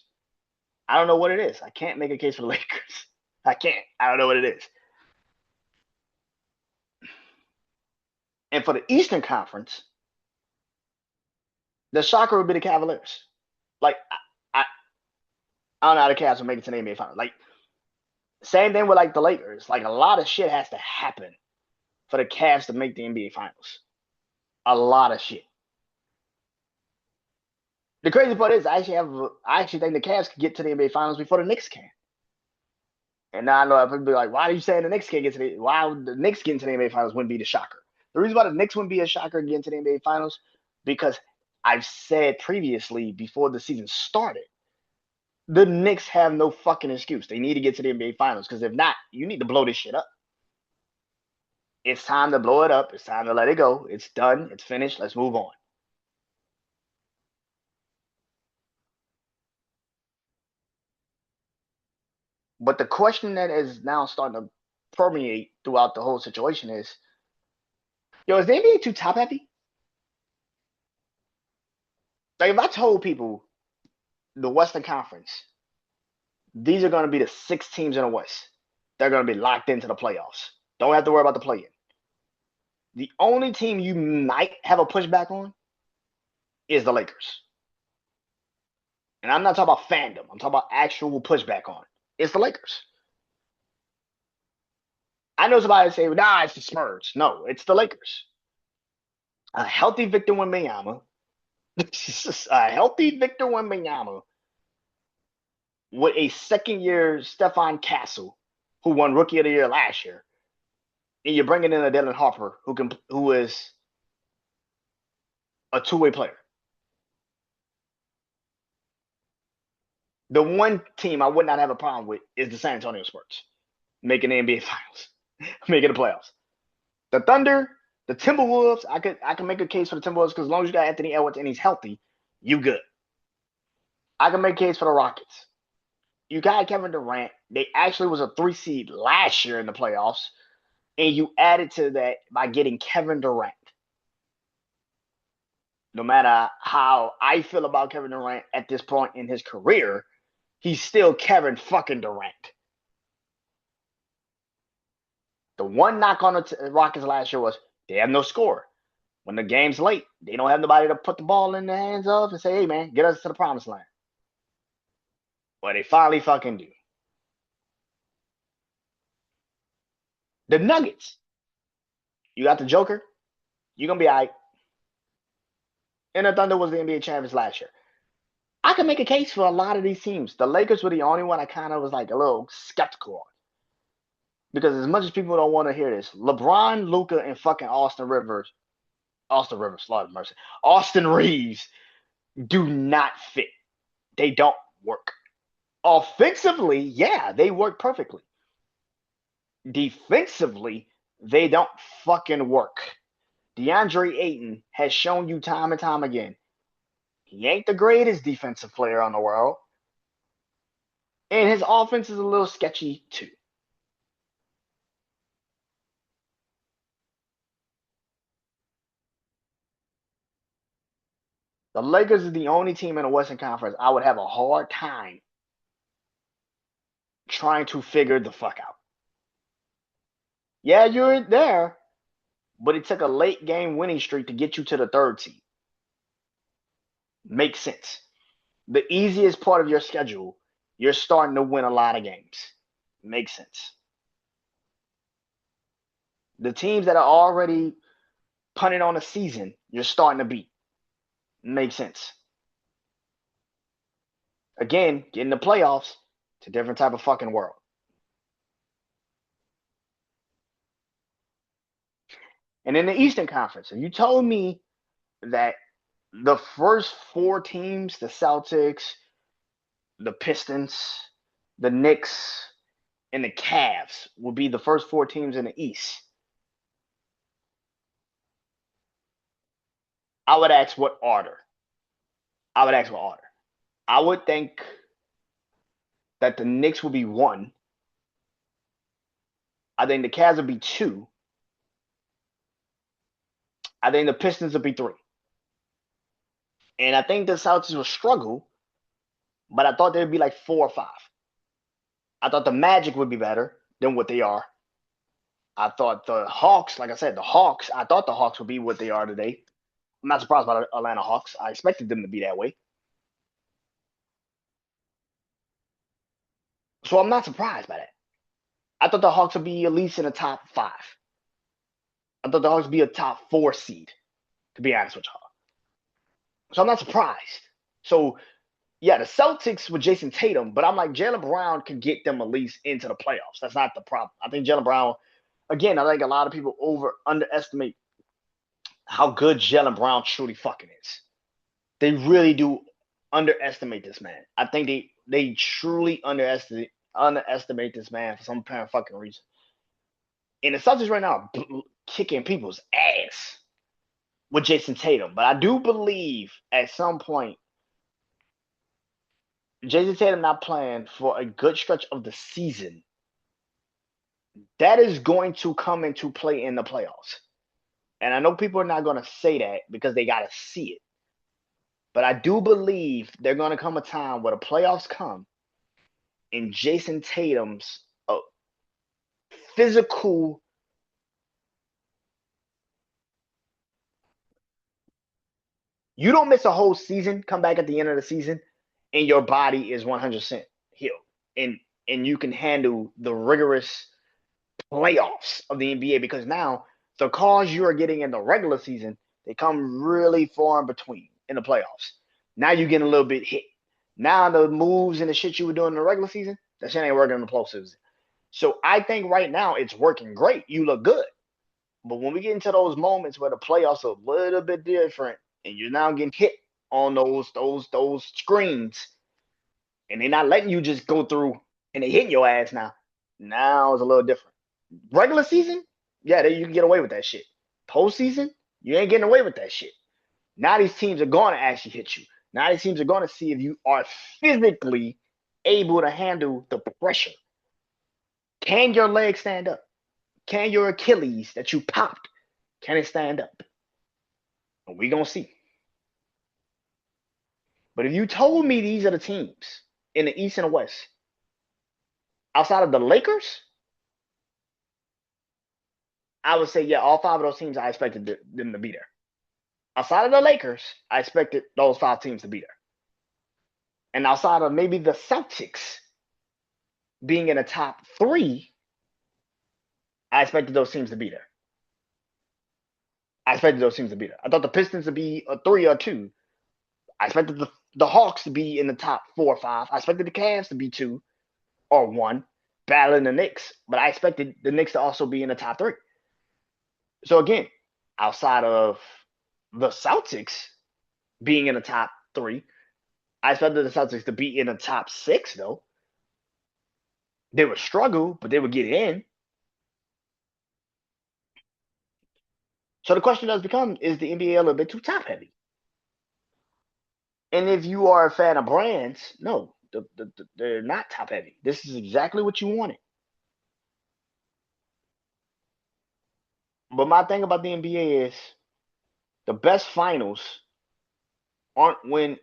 I don't know what it is. I can't make a case for the Lakers. I can't. I don't know what it is. And for the Eastern Conference, the shocker would be the Cavaliers. Like I don't know how the Cavs will make it to the NBA Finals. Like same thing with like the Lakers. Like a lot of shit has to happen for the Cavs to make the NBA Finals. A lot of shit. The crazy part is I actually think the Cavs can get to the NBA Finals before the Knicks can. And now I know people be like, why are you saying the Knicks can't get to the why would the Knicks getting to the NBA Finals wouldn't be the shocker? The reason why the Knicks wouldn't be a shocker getting to the NBA Finals because I've said previously before the season started, the Knicks have no fucking excuse. They need to get to the NBA Finals because if not, you need to blow this shit up. It's time to blow it up. It's time to let it go. It's done. It's finished. Let's move on. But the question that is now starting to permeate throughout the whole situation is, yo, is the NBA too top heavy? Like if I told people the Western Conference, these are going to be the 6 teams in the West. They're going to be locked into the playoffs. Don't have to worry about the play-in. The only team you might have a pushback on is the Lakers. And I'm not talking about fandom. I'm talking about actual pushback on. It's the Lakers. I know somebody say, nah, it's the Spurs. No, it's the Lakers. A healthy Victor Wembanyama. A healthy Victor Wembanyama with a second-year Stephon Castle, who won Rookie of the Year last year, and you're bringing in a Dylan Harper who is a two-way player. The one team I would not have a problem with is the San Antonio Spurs making the NBA Finals, making the playoffs. The Thunder, the Timberwolves, I can make a case for the Timberwolves because as long as you got Anthony Edwards and he's healthy, you good. I can make a case for the Rockets. You got Kevin Durant. They actually was a 3 seed last year in the playoffs, and you added to that by getting Kevin Durant. No matter how I feel about Kevin Durant at this point in his career, he's still Kevin fucking Durant. The one knock on the Rockets last year was they have no score. When the game's late, they don't have nobody to put the ball in the hands of and say, hey, man, get us to the promised land. Well, they finally fucking do. The Nuggets, you got the Joker, you're going to be all right. And the Thunder was the NBA champions last year. I can make a case for a lot of these teams. The Lakers were the only one I kind of was like a little skeptical on. Because as much as people don't want to hear this, LeBron, Luka, and fucking Lord of mercy, Austin Reeves do not fit. They don't work. Offensively, yeah, they work perfectly. Defensively, they don't fucking work. DeAndre Ayton has shown you time and time again. He ain't the greatest defensive player in the world. And his offense is a little sketchy too. The Lakers is the only team in the Western Conference I would have a hard time trying to figure the fuck out. Yeah, you're there, but it took a late game winning streak to get you to the third seed. Makes sense. The easiest part of your schedule, you're starting to win a lot of games. Makes sense. The teams that are already punting on a season, you're starting to beat. Makes sense. Again, getting the playoffs, it's a different type of fucking world. And in the Eastern Conference, if you told me that the first four teams, the Celtics, the Pistons, the Knicks, and the Cavs, would be the first four teams in the East, I would ask what order. I would ask what order. I would think that the Knicks would be one. I think the Cavs would be two. I think the Pistons would be three. And I think the Celtics will struggle, but I thought they'd be like 4 or 5. I thought the Magic would be better than what they are. I thought the Hawks, like I said, I thought the Hawks would be what they are today. I'm not surprised by the Atlanta Hawks. I expected them to be that way. So I'm not surprised by that. I thought the Hawks would be at least in the top 5. I thought the Hawks would be a top 4 seed, to be honest with y'all. So I'm not surprised. So yeah, the Celtics with Jason Tatum, but I'm like, Jaylen Brown could get them at least into the playoffs. That's not the problem. I think Jaylen Brown, again, I think a lot of people underestimate how good Jaylen Brown truly fucking is. They really do underestimate this man. I think they truly underestimate this man for some apparent fucking reason. And the Celtics right now are kicking people's ass with Jason Tatum. But I do believe at some point Jason Tatum not playing for a good stretch of the season, that is going to come into play in the playoffs. And I know people are not going to say that because they got to see it. But I do believe there's going to come a time where the playoffs come and Jason Tatum's physical you don't miss a whole season, come back at the end of the season, and your body is 100% healed. And you can handle the rigorous playoffs of the NBA because now the calls you are getting in the regular season, they come really far in between in the playoffs. Now you're getting a little bit hit. Now the moves and the shit you were doing in the regular season, that shit ain't working in the postseason. So I think right now it's working great. You look good. But when we get into those moments where the playoffs are a little bit different and you're now getting hit on those screens and they're not letting you just go through and they hitting your ass now. Now it's a little different. Regular season, yeah, you can get away with that shit. Postseason, you ain't getting away with that shit. Now these teams are going to actually hit you. Now these teams are going to see if you are physically able to handle the pressure. Can your leg stand up? Can your Achilles that you popped, can it stand up? We gonna see. But if you told me these are the teams in the East and the West, outside of the Lakers, I would say, yeah, all 5 of those teams I expected them to be there. Outside of the Lakers, I expected those 5 teams to be there. And outside of maybe the Celtics being in the top 3, I expected those teams to be there. I expected those teams to be there. I thought the Pistons to be a 3 or 2. I expected the Hawks to be in the top 4 or 5. I expected the Cavs to be 2 or 1, battling the Knicks. But I expected the Knicks to also be in the top 3. So again, outside of the Celtics being in the top 3, I expected the Celtics to be in the top 6, though. They would struggle, but they would get in. So the question does become, is the NBA a little bit too top heavy? And if you are a fan of brands, no, they're not top heavy. This is exactly what you wanted. But my thing about the NBA is the best finals aren't when,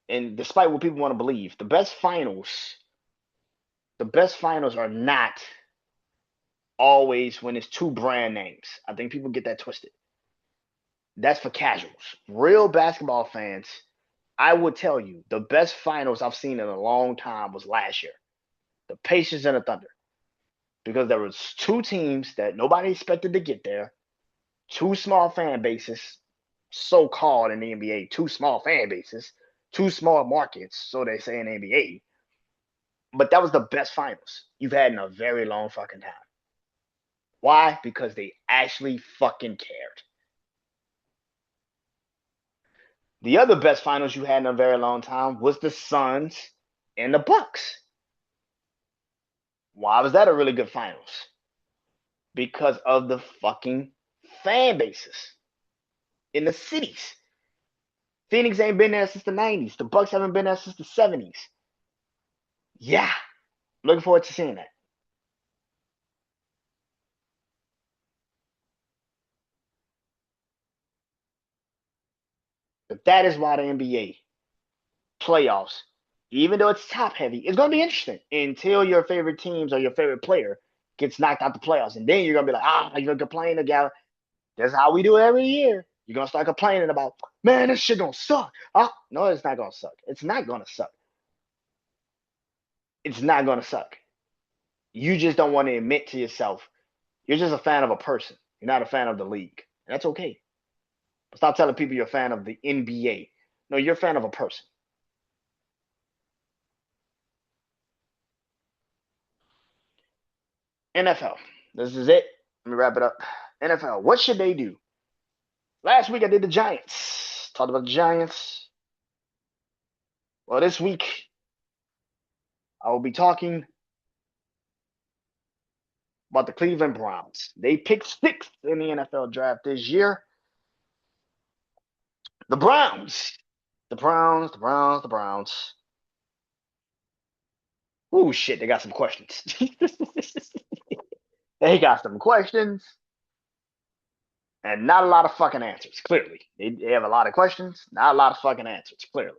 and despite what people want to believe, the best finals are not always when it's 2 brand names. I think people get that twisted. That's for casuals. Real basketball fans, I would tell you the best finals I've seen in a long time was last year. The Pacers and the Thunder. Because there was 2 teams that nobody expected to get there, 2 small fan bases, so-called in the NBA, 2 small fan bases, 2 small markets, so they say in the NBA. But that was the best finals you've had in a very long fucking time. Why? Because they actually fucking cared. The other best finals you had in a very long time was the Suns and the Bucks. Why was that a really good finals? Because of the fucking fan bases in the cities. Phoenix ain't been there since the 90s. The Bucks haven't been there since the 70s. Yeah. Looking forward to seeing that. But that is why the NBA playoffs, even though it's top heavy, it's going to be interesting until your favorite teams or your favorite player gets knocked out the playoffs. And then you're going to be like, you're going to complain again. That's how we do it every year. You're going to start complaining about, man, this shit going to suck. No, it's not going to suck. It's not going to suck. It's not going to suck. You just don't want to admit to yourself, you're just a fan of a person. You're not a fan of the league. And that's okay. But stop telling people you're a fan of the NBA. No, you're a fan of a person. NFL. This is it. Let me wrap it up. NFL. What should they do? Last week I did the Giants. Talked about the Giants. Well, this week I will be talking about the Cleveland Browns. They picked 6th in the NFL draft this year. The Browns. The Browns, the Browns, the Browns. Oh, shit, they got some questions. They got some questions and not a lot of fucking answers, clearly. They have a lot of questions, not a lot of fucking answers, clearly.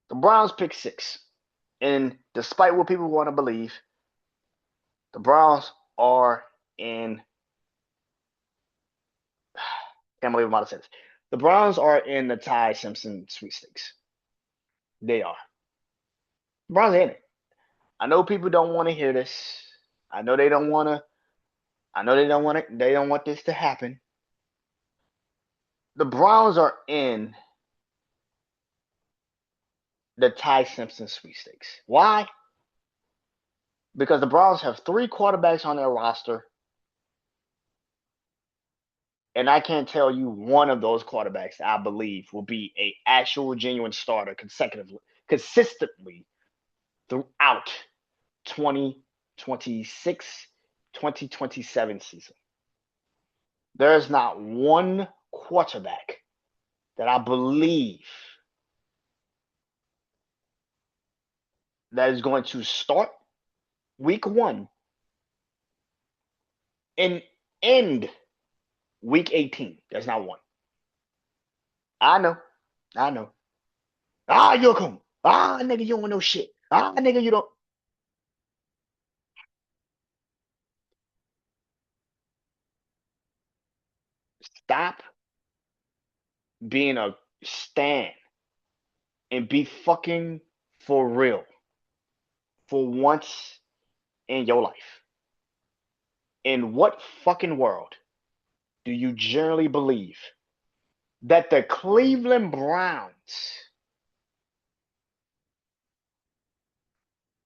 The Browns pick 6. And despite what people want to believe, the Browns are in. Can't believe I'm about to say this. The Browns are in the Ty Simpson sweepstakes. They are. The Browns are in it. I know people don't want to hear this. I know they don't want to. I know they don't want it. They don't want this to happen. The Browns are in the Ty Simpson sweepstakes. Why? Because the Browns have 3 quarterbacks on their roster, and I can't tell you one of those quarterbacks I believe will be a actual genuine starter consistently throughout 2026, 2027 season. There is not one quarterback that I believe that is going to start week 1 and end week 18. There's not one. I know. You'll come. Nigga, you don't know shit. Nigga, you don't. stop being a stan and be fucking for real for once in your life. In what fucking world do you generally believe that the Cleveland Browns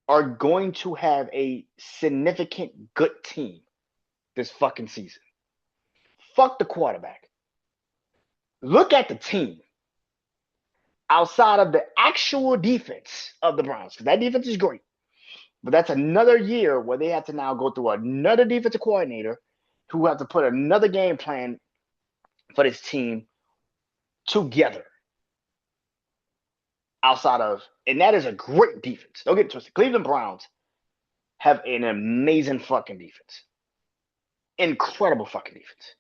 are going to have a significant good team this fucking season? Fuck the quarterback. Look at the team outside of the actual defense of the Browns, because that defense is great. But that's another year where they have to now go through another defensive coordinator who have to put another game plan for this team together. Outside of, and that is a great defense. Don't get it twisted. Cleveland Browns have an amazing fucking defense. Incredible fucking defense.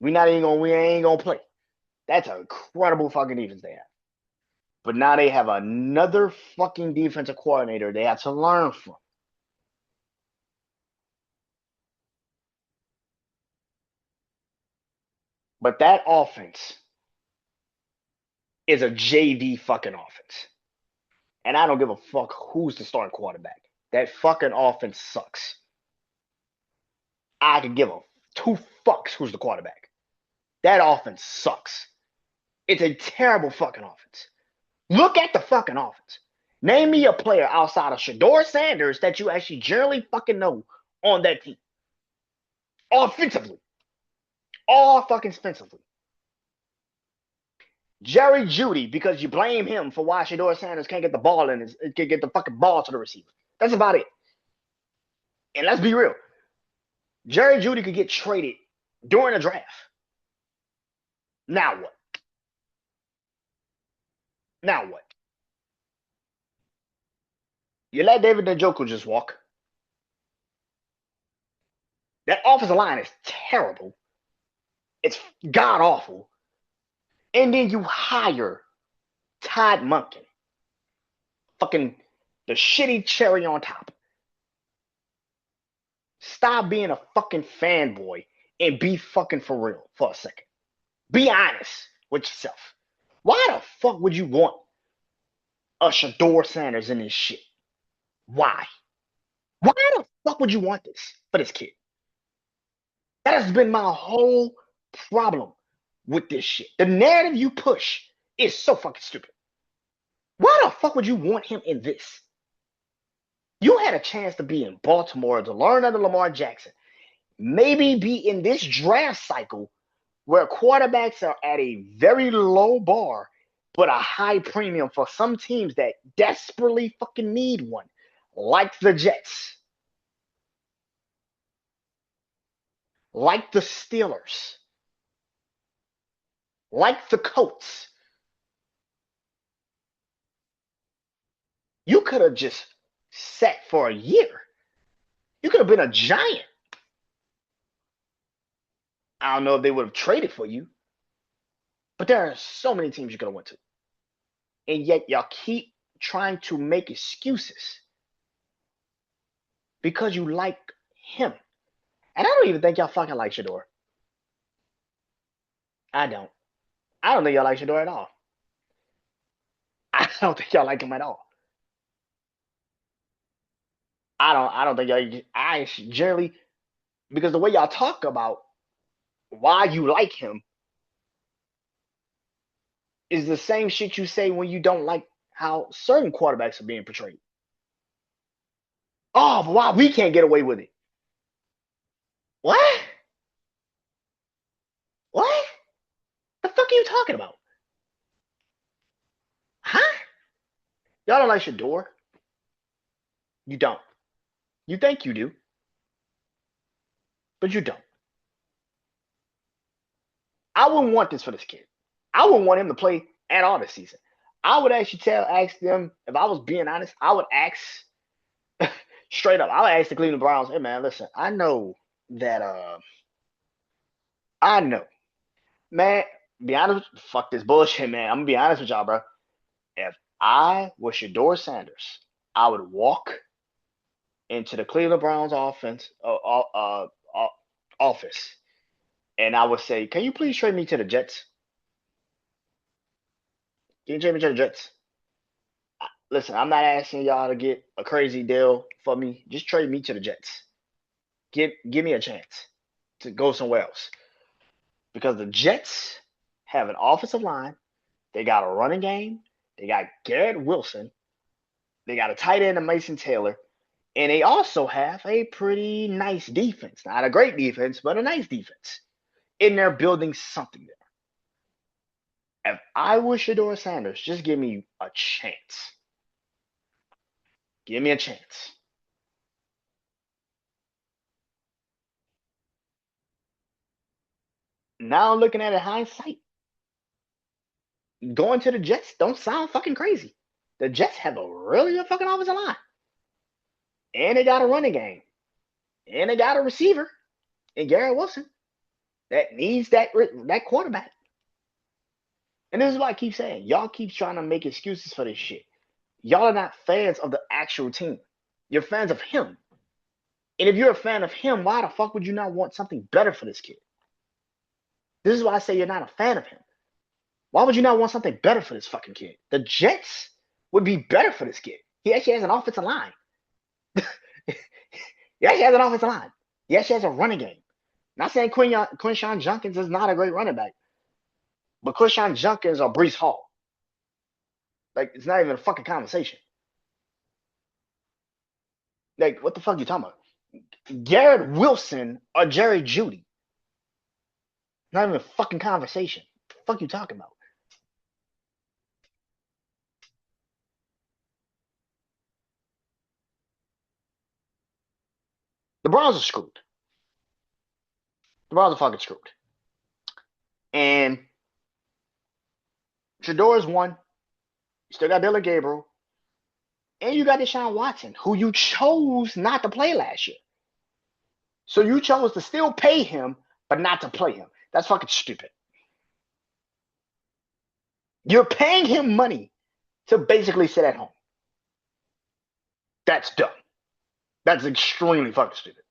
We ain't gonna play. That's an incredible fucking defense they have. But now they have another fucking defensive coordinator they have to learn from. But that offense is a JV fucking offense. And I don't give a fuck who's the starting quarterback. That fucking offense sucks. I could give a two fucks who's the quarterback. That offense sucks. It's a terrible fucking offense. Look at the fucking offense. Name me a player outside of Shedeur Sanders that you actually generally fucking know on that team. Offensively. All fucking offensively. Jerry Jeudy, because you blame him for why Shedeur Sanders can't get the ball can't get the fucking ball to the receiver. That's about it. And let's be real. Jerry Jeudy could get traded during the draft. Now what? Now what? You let David Njoku just walk. That offensive line is terrible. It's god awful. And then you hire Todd Monken. Fucking the shitty cherry on top. Stop being a fucking fanboy and be fucking for real for a second. Be honest with yourself. Why the fuck would you want a Shedeur Sanders in this shit? Why? Why the fuck would you want this for this kid? That has been my whole problem with this shit. The narrative you push is so fucking stupid. Why the fuck would you want him in this? You had a chance to be in Baltimore to learn under Lamar Jackson. Maybe be in this draft cycle where quarterbacks are at a very low bar, but a high premium for some teams that desperately fucking need one, like the Jets, like the Steelers, like the Colts. You could have just sat for a year. You could have been a giant. I don't know if they would have traded for you, but there are so many teams you could have went to. And yet y'all keep trying to make excuses because you like him. And I don't even think y'all fucking like Shedeur. I don't. I don't think y'all like Shedeur at all. I don't think y'all like him at all. I don't think y'all. I generally, because the way y'all talk about why you like him is the same shit you say when you don't like how certain quarterbacks are being portrayed. Oh, but why we can't get away with it? What? What? The fuck are you talking about? Huh? Y'all don't like Shedeur? You don't. You think you do, but you don't. I wouldn't want this for this kid. I wouldn't want him to play at all this season. I would actually ask them, if I was being honest, I would ask straight up. I would ask the Cleveland Browns, hey man, listen, I know that I know. Man, be honest, fuck this bullshit, man. I'm gonna be honest with y'all, bro. If I was Shedeur Sanders, I would walk into the Cleveland Browns office, And I would say, can you please trade me to the Jets? Can you trade me to the Jets? Listen, I'm not asking y'all to get a crazy deal for me. Just trade me to the Jets. Give me a chance to go somewhere else. Because the Jets have an offensive line. They got a running game. They got Garrett Wilson. They got a tight end of Mason Taylor. And they also have a pretty nice defense. Not a great defense, but a nice defense. And they're building something there. If I was Shedeur Sanders, just give me a chance. Give me a chance. Now looking at it hindsight, going to the Jets don't sound fucking crazy. The Jets have a really good fucking offensive line. And they got a running game. And they got a receiver in Garrett Wilson that needs that quarterback. And this is why I keep saying, y'all keep trying to make excuses for this shit. Y'all are not fans of the actual team. You're fans of him. And if you're a fan of him, why the fuck would you not want something better for this kid? This is why I say you're not a fan of him. Why would you not want something better for this fucking kid? The Jets would be better for this kid. He actually has an offensive line. He actually has an offensive line. He actually has a running game. Not saying Quinshawn Junkins is not a great running back, but Quinshawn Junkins or Breece Hall. Like, it's not even a fucking conversation. Like, what the fuck are you talking about? Garrett Wilson or Jerry Jeudy. Not even a fucking conversation. What the fuck are you talking about? The Browns are screwed. The Browns are fucking screwed. And Shedeur is one. You still got Billy Gabriel. And you got Deshaun Watson, who you chose not to play last year. So you chose to still pay him, but not to play him. That's fucking stupid. You're paying him money to basically sit at home. That's dumb. That's extremely fucking stupid.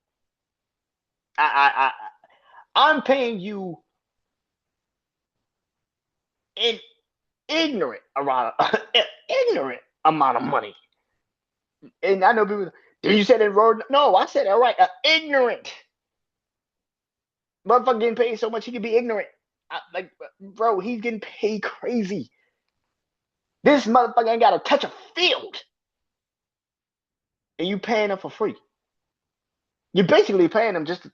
I'm paying you an ignorant amount of money. And I know people. Did you say that word? No, I said it right. Ignorant. Motherfucker getting paid so much he can be ignorant. Bro, he's getting paid crazy. This motherfucker ain't got to touch a field. And you paying him for free. You're basically paying him just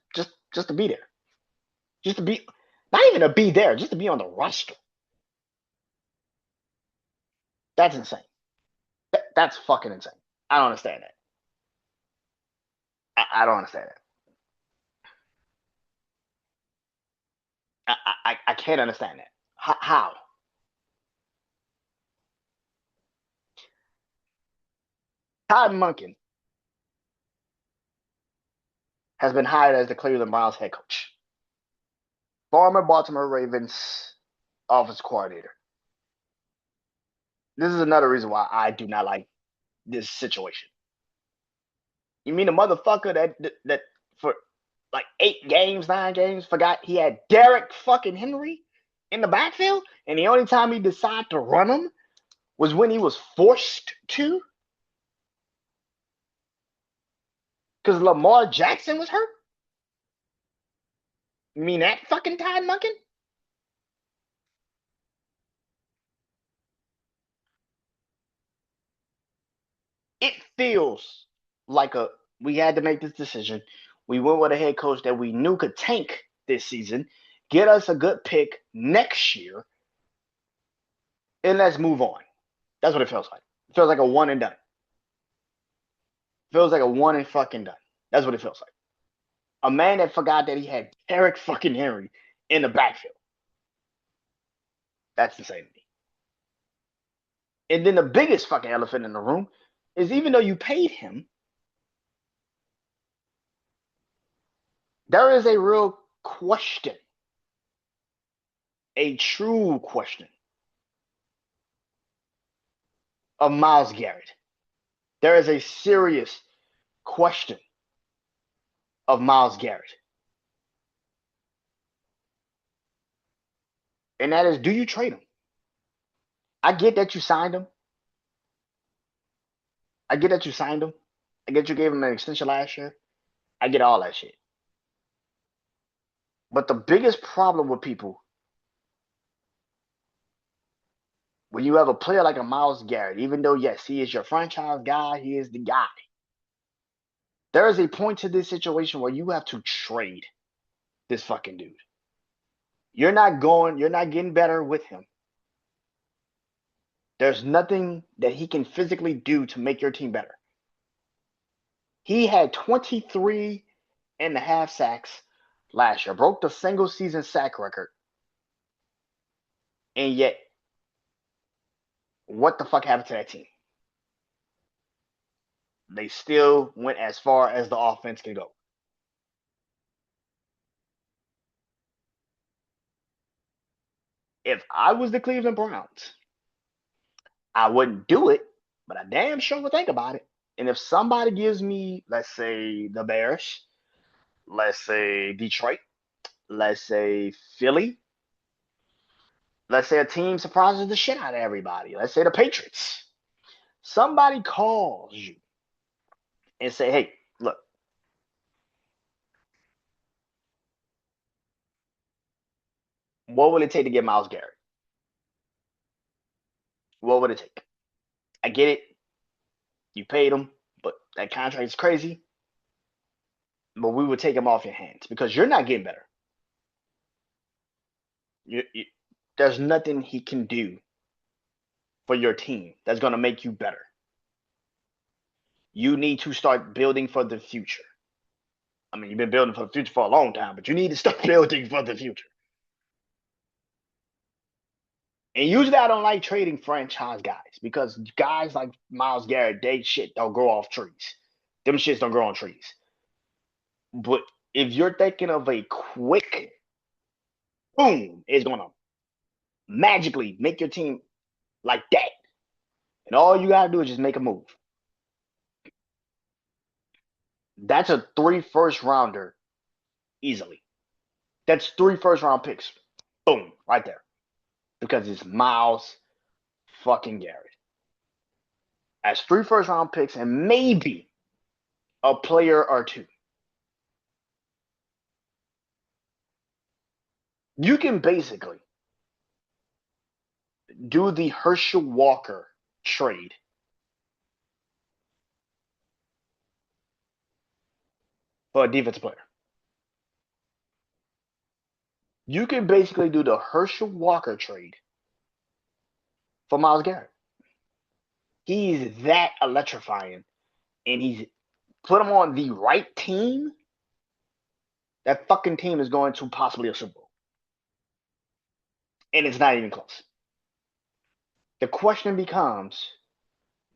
to be there. Just to be, not even to be there, just to be on the roster. That's insane. That's fucking insane. I don't understand that. I don't understand that. I can't understand that. How? Todd Monken has been hired as the Cleveland Browns head coach. Former Baltimore Ravens offensive coordinator. This is another reason why I do not like this situation. You mean the motherfucker that for like 9 games, forgot he had Derek fucking Henry in the backfield, and the only time he decided to run him was when he was forced to? Because Lamar Jackson was hurt? You mean that fucking Todd Monken? It feels like we had to make this decision. We went with a head coach that we knew could tank this season, get us a good pick next year, and let's move on. That's what it feels like. It feels like a one and done. It feels like a one and fucking done. That's what it feels like. A man that forgot that he had Derek fucking Henry in the backfield. That's insane to me. And then the biggest fucking elephant in the room is even though you paid him, there is a real question, a true question of Myles Garrett. There is a serious question of Myles Garrett. And that is, do you trade him? I get that you signed him. I get that you signed him. I get you gave him an extension last year. I get all that shit. But the biggest problem with people, when you have a player like a Myles Garrett, even though, yes, he is your franchise guy, he is the guy. There is a point to this situation where you have to trade this fucking dude. You're not getting better with him. There's nothing that he can physically do to make your team better. He had 23 and a half sacks last year, broke the single season sack record. And yet, what the fuck happened to that team? They still went as far as the offense can go. If I was the Cleveland Browns, I wouldn't do it, but I damn sure would think about it. And if somebody gives me, let's say, the Bears, let's say Detroit, let's say Philly, let's say a team surprises the shit out of everybody, let's say the Patriots, somebody calls you and say, hey, look, what will it take to get Myles Garrett? What would it take? I get it. You paid him, but that contract is crazy. But we would take him off your hands because you're not getting better. You, there's nothing he can do for your team that's going to make you better. You need to start building for the future. I mean, you've been building for the future for a long time, but you need to start building for the future. And usually I don't like trading franchise guys because guys like Myles Garrett, they shit don't grow off trees. Them shits don't grow on trees. But if you're thinking of a quick boom, it's gonna magically make your team like that. And all you gotta do is just make a move. That's a 3 first rounder easily. That's 3 first round picks. Boom, right there. Because it's Myles fucking Garrett. As 3 first round picks and maybe a player or two. You can basically do the Herschel Walker trade for a defensive player. You can basically do the Herschel Walker trade for Myles Garrett. He's that electrifying, and he's put him on the right team. That fucking team is going to possibly a Super Bowl, and it's not even close. The question becomes,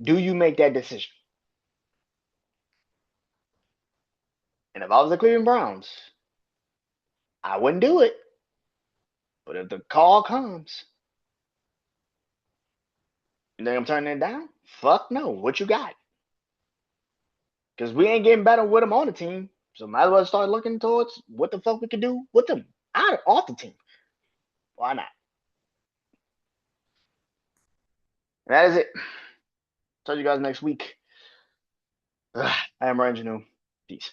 do you make that decision? And if I was the Cleveland Browns, I wouldn't do it. But if the call comes, you think I'm turning it down? Fuck no. What you got? Because we ain't getting better with them on the team. So might as well start looking towards what the fuck we can do with them off the team. Why not? And that is it. Talk to you guys next week. I am BrandonJaneau. Peace.